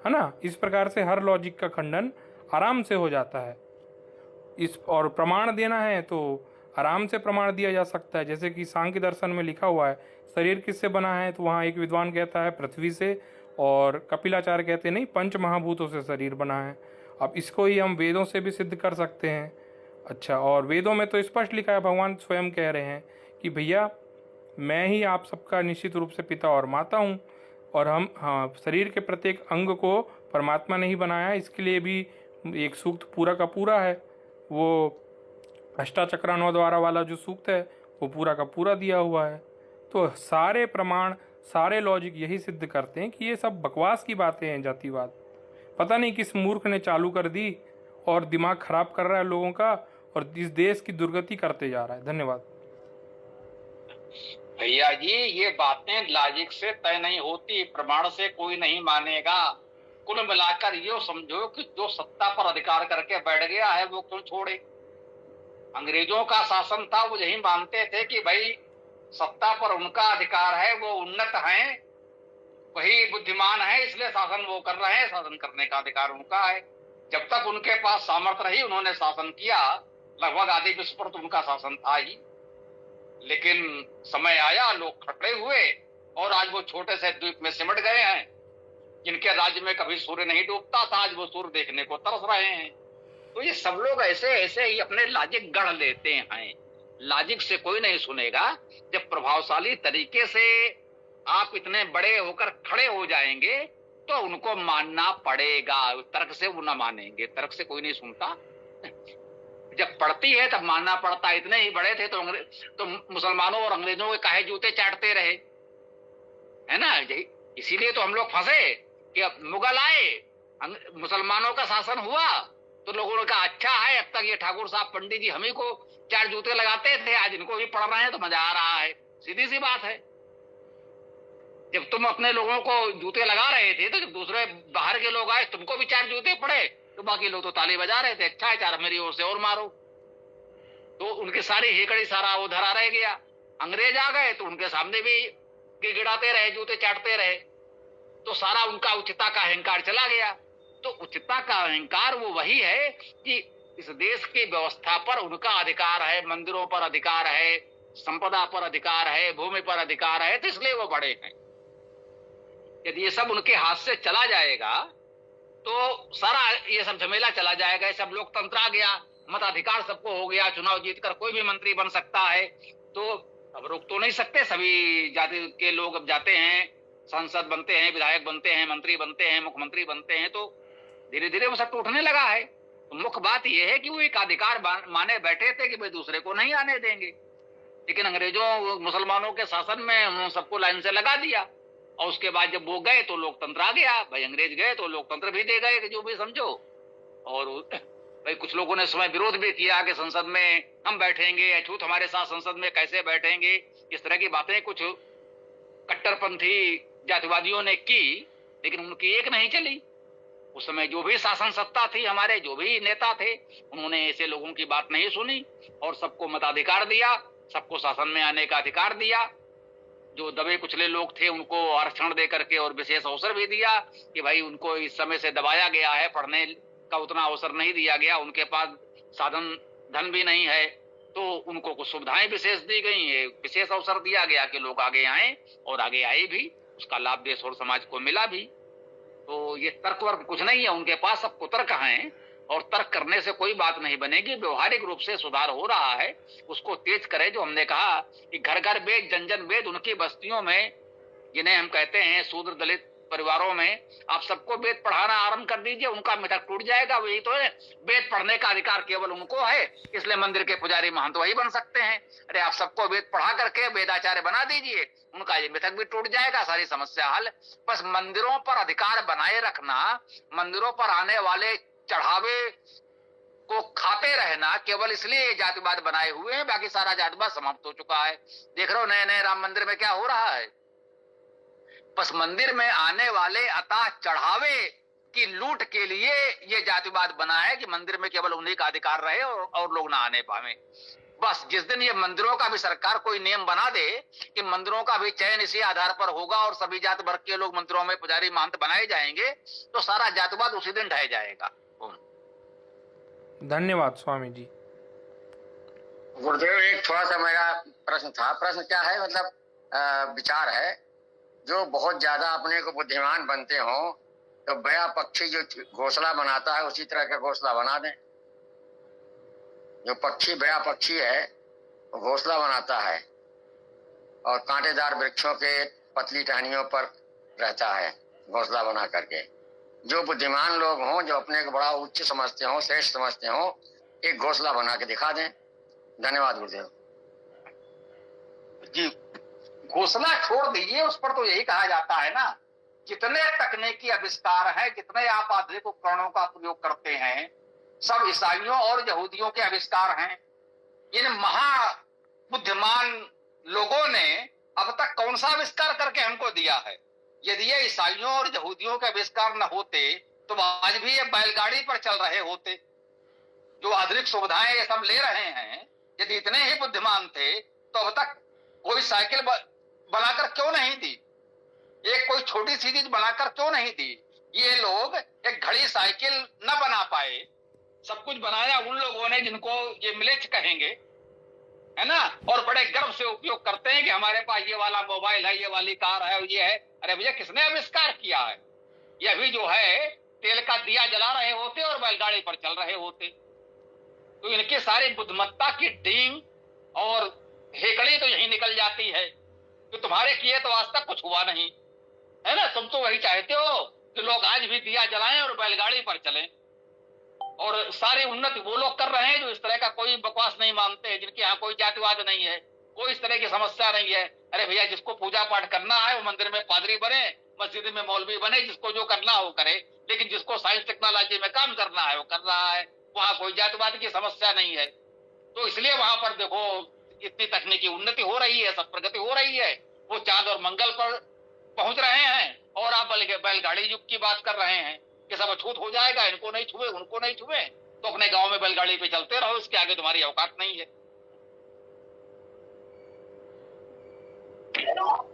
है ना। इस प्रकार से हर लॉजिक का खंडन आराम से हो जाता है। और प्रमाण देना है तो आराम से प्रमाण दिया जा सकता है। जैसे कि सांख्य दर्शन में लिखा हुआ है शरीर किससे बना है, तो वहाँ एक विद्वान कहता है पृथ्वी से, और कपिलाचार्य कहते नहीं पंच महाभूतों से शरीर बना है। अब इसको ही हम वेदों से भी सिद्ध कर सकते हैं। अच्छा, और वेदों में तो स्पष्ट लिखा है, भगवान स्वयं कह रहे हैं कि भैया मैं ही आप सबका निश्चित रूप से पिता और माता हूँ। और हम शरीर के प्रत्येक अंग को परमात्मा ने ही बनाया। इसके लिए भी एक सूक्त पूरा का पूरा है, वो अष्टाचक्रानौ द्वारा वाला जो सूक्त है वो पूरा का पूरा दिया हुआ है। तो सारे प्रमाण, सारे लॉजिक यही सिद्ध करते हैं कि ये सब बकवास की बातें हैं। जातिवाद पता नहीं किस मूर्ख ने चालू कर दी और दिमाग खराब कर रहा है लोगों का और इस देश की दुर्गति करते जा रहा है। धन्यवाद। भैया जी, ये बातें लॉजिक से तय नहीं होती, प्रमाण से कोई नहीं मानेगा। कुल मिलाकर ये समझो कि जो सत्ता पर अधिकार करके बैठ गया है वो क्यों छोड़े। अंग्रेजों का शासन था, वो यही मानते थे कि भाई सत्ता पर उनका अधिकार है, वो उन्नत हैं, वही बुद्धिमान है, इसलिए शासन वो कर रहे हैं, शासन करने का अधिकार उनका है। जब तक उनके पास सामर्थ्य रही उन्होंने शासन किया, लगभग आधे विश्व पर तो उनका शासन था ही। लेकिन समय आया, लोग खड़े हुए और आज वो छोटे से द्वीप में सिमट गए हैं। जिनके राज्य में कभी सूर्य नहीं डूबता था, आज वो सूर्य देखने को तरस रहे हैं। तो ये सब लोग ऐसे ऐसे ही अपने लॉजिक गढ़ लेते हैं। लॉजिक से कोई नहीं सुनेगा। जब प्रभावशाली तरीके से आप इतने बड़े होकर खड़े हो जाएंगे तो उनको मानना पड़ेगा। तर्क से वो ना मानेंगे, तर्क से कोई नहीं सुनता। जब पड़ती है तब मानना पड़ता। इतने ही बड़े थे तो मुसलमानों और अंग्रेजों के काहे जूते चाटते रहे, है ना। इसीलिए तो हम लोग फंसे कि अब मुगल आए, मुसलमानों का शासन हुआ तो लोगों ने कहा अच्छा है, अब तक ये ठाकुर साहब पंडित जी हम ही को चार जूते लगाते थे, आज इनको भी पढ़ रहे हैं तो मजा आ रहा है। सीधी सी बात है। जब तुम अपने लोगों को जूते लगा रहे थे तो जब दूसरे बाहर के लोग आए तुमको भी चार जूते पड़े तो बाकी लोग तो ताली बजा रहे थे, अच्छा है चार मेरी ओर से और मारो। तो उनकी सारी हेकड़ी सारा वो धरा रह गया। अंग्रेज आ गए तो उनके सामने भी गिड़गिड़ाते रहे, जूते चाटते रहे, तो सारा उनका उच्चता का अहंकार चला गया। तो उच्चता का अहंकार वो वही है कि इस देश की व्यवस्था पर उनका अधिकार है, मंदिरों पर अधिकार है, संपदा पर अधिकार है, भूमि पर अधिकार है, तो इसलिए वो बड़े हैं। यदि ये सब उनके हाथ से चला जाएगा तो सारा ये सब झमेला चला जाएगा। सब लोकतंत्र आ गया, मताधिकार सबको हो गया, चुनाव जीतकर कोई भी मंत्री बन सकता है, तो अब रोक तो नहीं सकते। सभी जाति के लोग अब जाते हैं, सांसद बनते हैं, विधायक बनते हैं, मंत्री बनते हैं, मुख्यमंत्री बनते हैं, तो धीरे धीरे वो सब टूटने लगा है। तो मुख्य बात यह है कि वो एक अधिकार माने बैठे थे कि भाई दूसरे को नहीं आने देंगे। लेकिन अंग्रेजों मुसलमानों के शासन में उन्होंने सबको लाइन से लगा दिया और उसके बाद जब वो गए तो लोकतंत्र आ गया। भाई अंग्रेज गए तो लोकतंत्र भी दे गए कि जो भी समझो। और भाई कुछ लोगों ने समय विरोध भी किया कि संसद में हम बैठेंगे, अछूत हमारे साथ संसद में कैसे बैठेंगे, इस तरह की बातें कुछ कट्टरपंथी जातिवादियों ने की, लेकिन उनकी एक नहीं चली। उस समय जो भी शासन सत्ता थी, हमारे जो भी नेता थे, उन्होंने ऐसे लोगों की बात नहीं सुनी और सबको मताधिकार दिया, सबको शासन में आने का अधिकार दिया। जो दबे कुचले लोग थे उनको आरक्षण दे करके और विशेष अवसर भी दिया कि भाई उनको इस समय से दबाया गया है, पढ़ने का उतना अवसर नहीं दिया गया, उनके पास साधन धन भी नहीं है, तो उनको कुछ सुविधाएं विशेष दी गई है, विशेष अवसर दिया गया कि लोग आगे आए और आगे आए भी, उसका लाभ देश और समाज को मिला भी। तो ये तर्क वर्क कुछ नहीं है, उनके पास सब कुतर्क हैं और तर्क करने से कोई बात नहीं बनेगी। व्यवहारिक रूप से सुधार हो रहा है, उसको तेज करें। जो हमने कहा कि घर घर वेद जन जन वेद, उनकी बस्तियों में जिन्हें हम कहते हैं शूद्र दलित परिवारों में आप सबको वेद पढ़ाना आरंभ कर दीजिए, उनका मिथक टूट जाएगा। वही तो है, वेद पढ़ने का अधिकार केवल उनको है, इसलिए मंदिर के पुजारी महंत वही बन सकते हैं। अरे आप सबको वेद पढ़ा करके वेदाचार्य बना दीजिए, उनका ये मिथक भी टूट जाएगा, सारी समस्या हल। बस मंदिरों पर अधिकार बनाए रखना, मंदिरों पर आने वाले चढ़ावे को खाते रहना, केवल इसलिए जातिवाद बनाए हुए हैं, बाकी सारा जातिवाद समाप्त हो चुका है। देख रहे हो नए नए राम मंदिर में क्या हो रहा है। बस मंदिर में आने वाले अतः चढ़ावे की लूट के लिए ये जातिवाद बना है कि मंदिर में केवल उन्हीं का अधिकार रहे और लोग ना आने पावे। बस जिस दिन ये मंदिरों का भी सरकार कोई नियम बना दे कि मंदिरों का भी चयन इसी आधार पर होगा और सभी जात वर्ग के लोग मंदिरों में पुजारी महंत बनाए जाएंगे, तो सारा जातिवाद उसी दिन ढह जाएगा। धन्यवाद स्वामी जी। गुरुदेव, एक थोड़ा सा मेरा प्रश्न था। प्रश्न क्या है, मतलब विचार है, जो बहुत ज्यादा अपने को बुद्धिमान बनते हो तो बया पक्षी जो घोंसला बनाता है उसी तरह का घोंसला बना दें। जो पक्षी बया पक्षी है वो घोंसला बनाता है और कांटेदार वृक्षों के पतली टहनियों पर रहता है घोंसला बना करके। जो बुद्धिमान लोग हों, जो अपने को बड़ा उच्च समझते हो, श्रेष्ठ समझते हो, एक घोंसला बना के दिखा दें। धन्यवाद गुरुदेव जी। घोंसला छोड़ दीजिए, उस पर तो यही कहा जाता है ना, कितने तकनीकी आविष्कार हैं, कितने आप आधुनिक उपकरणों का प्रयोग करते हैं, सब ईसाइयों और यहूदियों के आविष्कार हैं। इन महा बुद्धिमान लोगों ने अब तक कौन सा आविष्कार करके हमको दिया है? यदि ये ईसाइयों और यहूदियों के आविष्कार न होते तो आज भी ये बैलगाड़ी पर चल रहे होते। जो आधुनिक सुविधाएं ये सब ले रहे हैं, यदि इतने ही बुद्धिमान थे तो अब तक कोई साइकिल बनाकर क्यों नहीं दी? एक कोई छोटी सी चीज बनाकर क्यों नहीं दी? ये लोग एक घड़ी साइकिल न बना पाए, सब कुछ बनाया उन लोगों ने जिनको ये मिलेच कहेंगे, है ना, और बड़े गर्व से उपयोग करते हैं कि हमारे पास ये वाला मोबाइल है, ये वाली कार है, ये है। अरे भैया, किसने आविष्कार किया है? ये अभी जो है तेल का दिया जला रहे होते और बैलगाड़ी पर चल रहे होते। तो इनकी सारी बुद्धिमत्ता की डींग और हेकड़ी तो यही निकल जाती है कि तुम्हारे किए तो आज तक कुछ हुआ नहीं, है ना। तुम तो वही चाहते हो कि लोग आज भी दिया जलाएं और बैलगाड़ी पर चलें, और सारी उन्नति वो लोग कर रहे हैं जो इस तरह का कोई बकवास नहीं मानते हैं, जिनके यहाँ कोई जातिवाद नहीं है, कोई इस तरह की समस्या नहीं है। अरे भैया, जिसको पूजा पाठ करना है वो मंदिर में पादरी बने, मस्जिद में मौलवी बने, जिसको जो करना हो करे, लेकिन जिसको साइंस टेक्नोलॉजी में काम करना है वो कर रहा है। वहां कोई जातिवाद की समस्या नहीं है। तो इसलिए वहां पर देखो इतनी तकनीकी उन्नति हो रही है, सब प्रगति हो रही है। वो चांद और मंगल पर पहुंच रहे हैं और आप बैलगाड़ी युग की बात कर रहे हैं कि सब अछूत हो जाएगा, इनको नहीं छुए, उनको नहीं छुए, तो अपने गांव में बैलगाड़ी पे चलते रहो, इसके आगे तुम्हारी औकात नहीं है।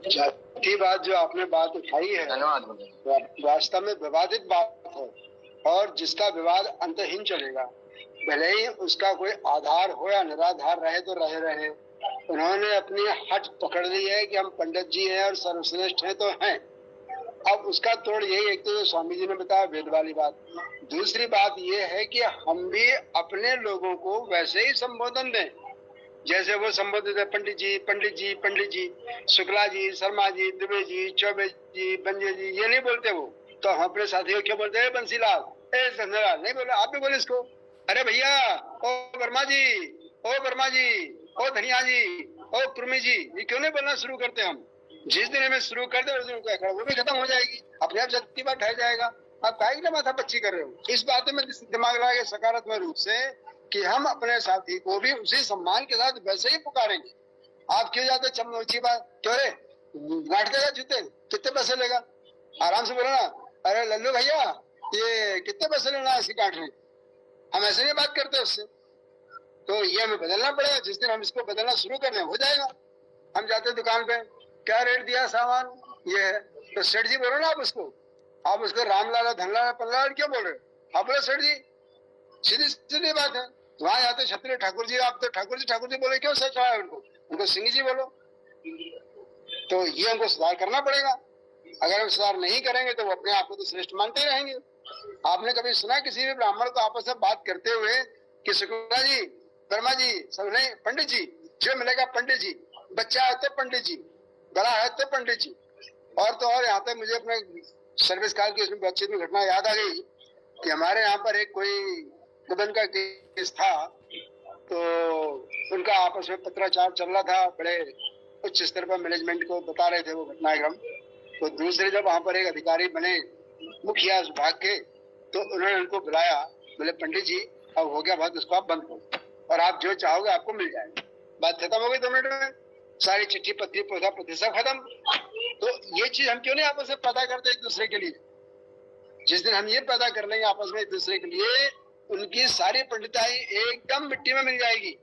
जातिवाद जो आपने बात उठाई है, वास्तव में विवादित बात है और जिसका विवाद अंतहीन चलेगा, भले ही उसका कोई आधार हो या निराधार रहे तो रहे। उन्होंने अपनी हट पकड़ ली है कि हम पंडित जी हैं और सर्वश्रेष्ठ हैं तो हैं। अब उसका तोड़ यही, एक तो स्वामी जी ने बताया वेद वाली बात, दूसरी बात ये है कि हम भी अपने लोगों को वैसे ही संबोधन दें जैसे वो संबोधित है, पंडित जी, पंडित जी, पंडित जी, शुक्ला जी, शर्मा जी, दुबे जी, चौबे जी, बंजे जी, ये नहीं बोलते वो। तो हम अपने साथियों क्या बोलते हैं? बंसीलाल, संजयलाल नहीं बोले, आप भी बोले इसको। अरे भैया, ओ वर्मा जी, ओ वर्मा जी, ओ धनिया जी, ओ कुर्मी जी, ये क्यों नहीं बोलना शुरू करते हम? जिस दिन हमें शुरू कर दे उस दिन क्या वो भी खत्म हो जाएगी, अपने आप जाति बात ठहर जाएगा। आप काहे ना माथा पच्ची कर रहे हो? इस बात में दिमाग लगा सकारात्मक रूप से कि हम अपने साथी को भी उसी सम्मान के साथ वैसे ही पुकारेंगे। आप क्यों जाते चमनोची बात, क्यों रे गांठ देगा जूते, कितने पैसे लेगा? आराम से बोलो ना, अरे लल्लू भैया ये कितने पैसे लेना है इसकी गांठ में? हम ऐसे नहीं बात करते उससे। तो ये हमें बदलना पड़ेगा। जिस दिन हम इसको बदलना शुरू करने हो जाएगा। हम जाते दुकान पे, क्या रेट दिया सामान, ये है, तो सेठ जी बोलो ना आप उसको रामलाल धनलाल पल्लाल क्यों बोल रहे? आप बोले सेठ जी, सीधी सीधी बात है। वहां जाते क्षत्रिय ठाकुर जी, आप तो ठाकुर जी बोले, क्यों सच है उनको सिंह जी बोलो। तो ये हमको सुधार करना पड़ेगा। अगर हम सुधार नहीं करेंगे तो वो अपने आप को तो श्रेष्ठ मानते ही रहेंगे। आपने कभी सुना किसी भी ब्राह्मण को आपस में बात करते हुए कि शुक्ला जी, वर्मा जी, सब नहीं, पंडित जी, जो मिलेगा पंडित जी, बच्चा है तो पंडित जी, बड़ा है तो पंडित जी। और तो और यहाँ पे मुझे अपने सर्विस काल की बातचीत में घटना याद आ गई कि हमारे यहाँ पर एक कोई गबन का केस था, तो उनका आपस में पत्राचार चल रहा था, बड़े उच्च स्तर पर मैनेजमेंट को बता रहे थे वो घटनाक्रम। तो दूसरे जब वहां पर एक अधिकारी बने मुखिया विभाग के, तो उन्होंने उनको बुलाया, बोले पंडित जी अब हो गया बात, उसको आप बंद करो और आप जो चाहोगे आपको मिल जाएगा। बात खत्म हो गई 2 मिनट में, सारी चिट्ठी पत्री पौधा पत्री सब खत्म। तो ये चीज हम क्यों नहीं आपस में पैदा करते एक दूसरे के लिए? जिस दिन हम ये पैदा कर लेंगे आपस में एक दूसरे के लिए, उनकी सारी पंडिताई एकदम मिट्टी में मिल जाएगी।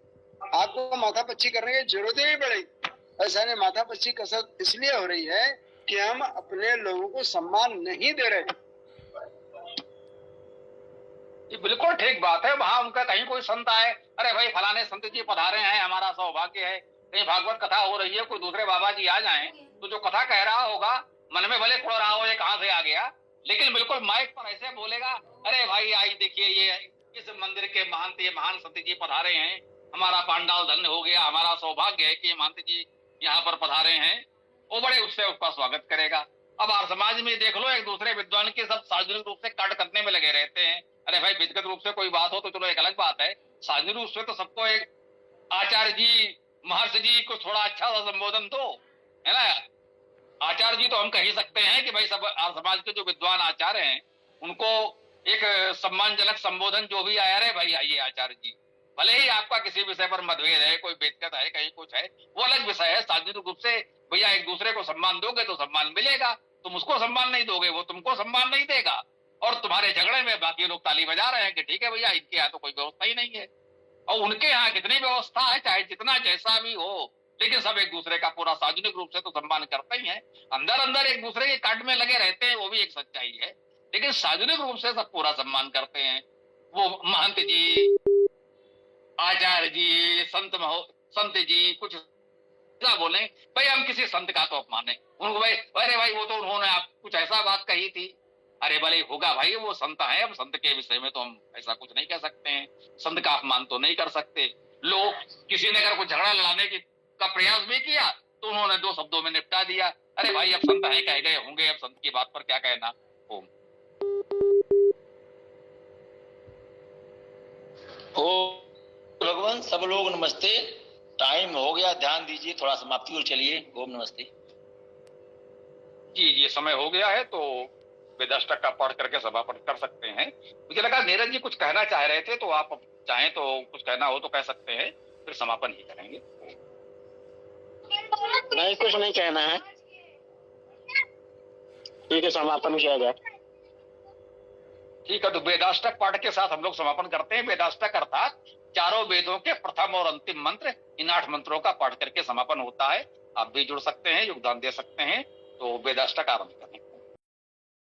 आपको माथा पच्ची करने की जरूरत ही नहीं पड़ेगी। ऐसा नहीं, माथा पच्ची कसरत इसलिए हो रही है कि हम अपने लोगों को सम्मान नहीं दे रहे। ये बिल्कुल ठीक बात है। वहां उनका कहीं कोई संत आए, अरे भाई फलाने संत जी पधारे हैं, हमारा सौभाग्य है। कहीं भागवत कथा हो रही है, कोई दूसरे बाबा जी आ जाएं, तो जो कथा कह रहा होगा मन में भले खोल रहा हो ये कहां से आ गया, लेकिन बिल्कुल माइक पर ऐसे बोलेगा, अरे भाई आई देखिए ये इस मंदिर के महंत, ये महान संत जी पधारे हैं, हमारा पांडाल धन्य हो गया, हमारा सौभाग्य है कि महंत जी यहाँ पर पधारे हैं। वो बड़े उससे उसका स्वागत करेगा। अब आप समाज में देख लो, एक दूसरे विद्वान के सब सार्वजनिक रूप से काट करने में लगे रहते हैं। अरे भाई व्यक्तिगत रूप से कोई बात हो तो चलो एक अलग बात है, सार्वजनिक रूप से तो सबको एक आचार्य जी, महर्षि जी को थोड़ा अच्छा सा संबोधन दो, है ना। आचार्य जी तो हम कह ही सकते हैं कि भाई सब समाज के जो विद्वान आचार्य हैं उनको एक सम्मानजनक संबोधन जो भी आया रे भाई आइए आचार्य जी। भले ही आपका किसी विषय पर मतभेद है, कोई व्यक्तिगत है, कहीं कुछ है, वो अलग विषय है। सार्वजनिक रूप से भैया एक दूसरे को सम्मान दोगे तो सम्मान मिलेगा, तुम उसको सम्मान नहीं दोगे वो तुमको सम्मान नहीं देगा, और तुम्हारे झगड़े में बाकी लोग ताली बजा रहे हैं कि ठीक है भैया इनके यहाँ तो कोई व्यवस्था ही नहीं है, और उनके यहाँ कितनी व्यवस्था है, चाहे जितना जैसा भी हो, लेकिन सब एक दूसरे का पूरा सार्वजनिक रूप से तो सम्मान करते ही हैं। अंदर अंदर एक दूसरे के काट में लगे रहते हैं, वो भी एक सच्चाई है, लेकिन सार्वजनिक रूप से सब पूरा सम्मान करते हैं। वो महंत जी, आचार्य जी, संत जी कुछ क्या बोले भाई, हम किसी संत का तो अपमान है उनको, भाई अरे भाई वो तो उन्होंने आप कुछ ऐसा बात कही थी, अरे भले होगा भाई वो संत है, अब संत के विषय में तो हम ऐसा कुछ नहीं कह सकते हैं, संत का अपमान तो नहीं कर सकते। लोग किसी ने अगर कोई झगड़ा लड़ाने का प्रयास भी किया तो उन्होंने 2 शब्दों में निपटा दिया, अरे भाई अब संत है कह गए होंगे, अब संत की बात पर क्या कहना। ओम भगवान, सब लोग नमस्ते। टाइम हो गया, ध्यान दीजिए, थोड़ा समाप्ति और चलिए। ओम नमस्ते जी, ये समय हो गया है तो वेदाष्टक का पाठ करके समापन कर सकते हैं। मुझे लगा नीरज जी कुछ कहना चाह रहे थे, तो आप चाहें तो कुछ कहना हो तो कह सकते हैं, फिर समापन ही करेंगे। नहीं, कुछ नहीं कहना है, ठीक है, समापन किया जाए। ठीक है, तो वेदाष्टक पाठ के साथ हम लोग समापन करते हैं। वेदाष्टक अर्थात चारों वेदों के प्रथम और अंतिम मंत्र, इन 8 मंत्रों का पाठ करके समापन होता है। आप भी जुड़ सकते हैं, योगदान दे सकते हैं। तो वेदाष्टक आरंभ करें।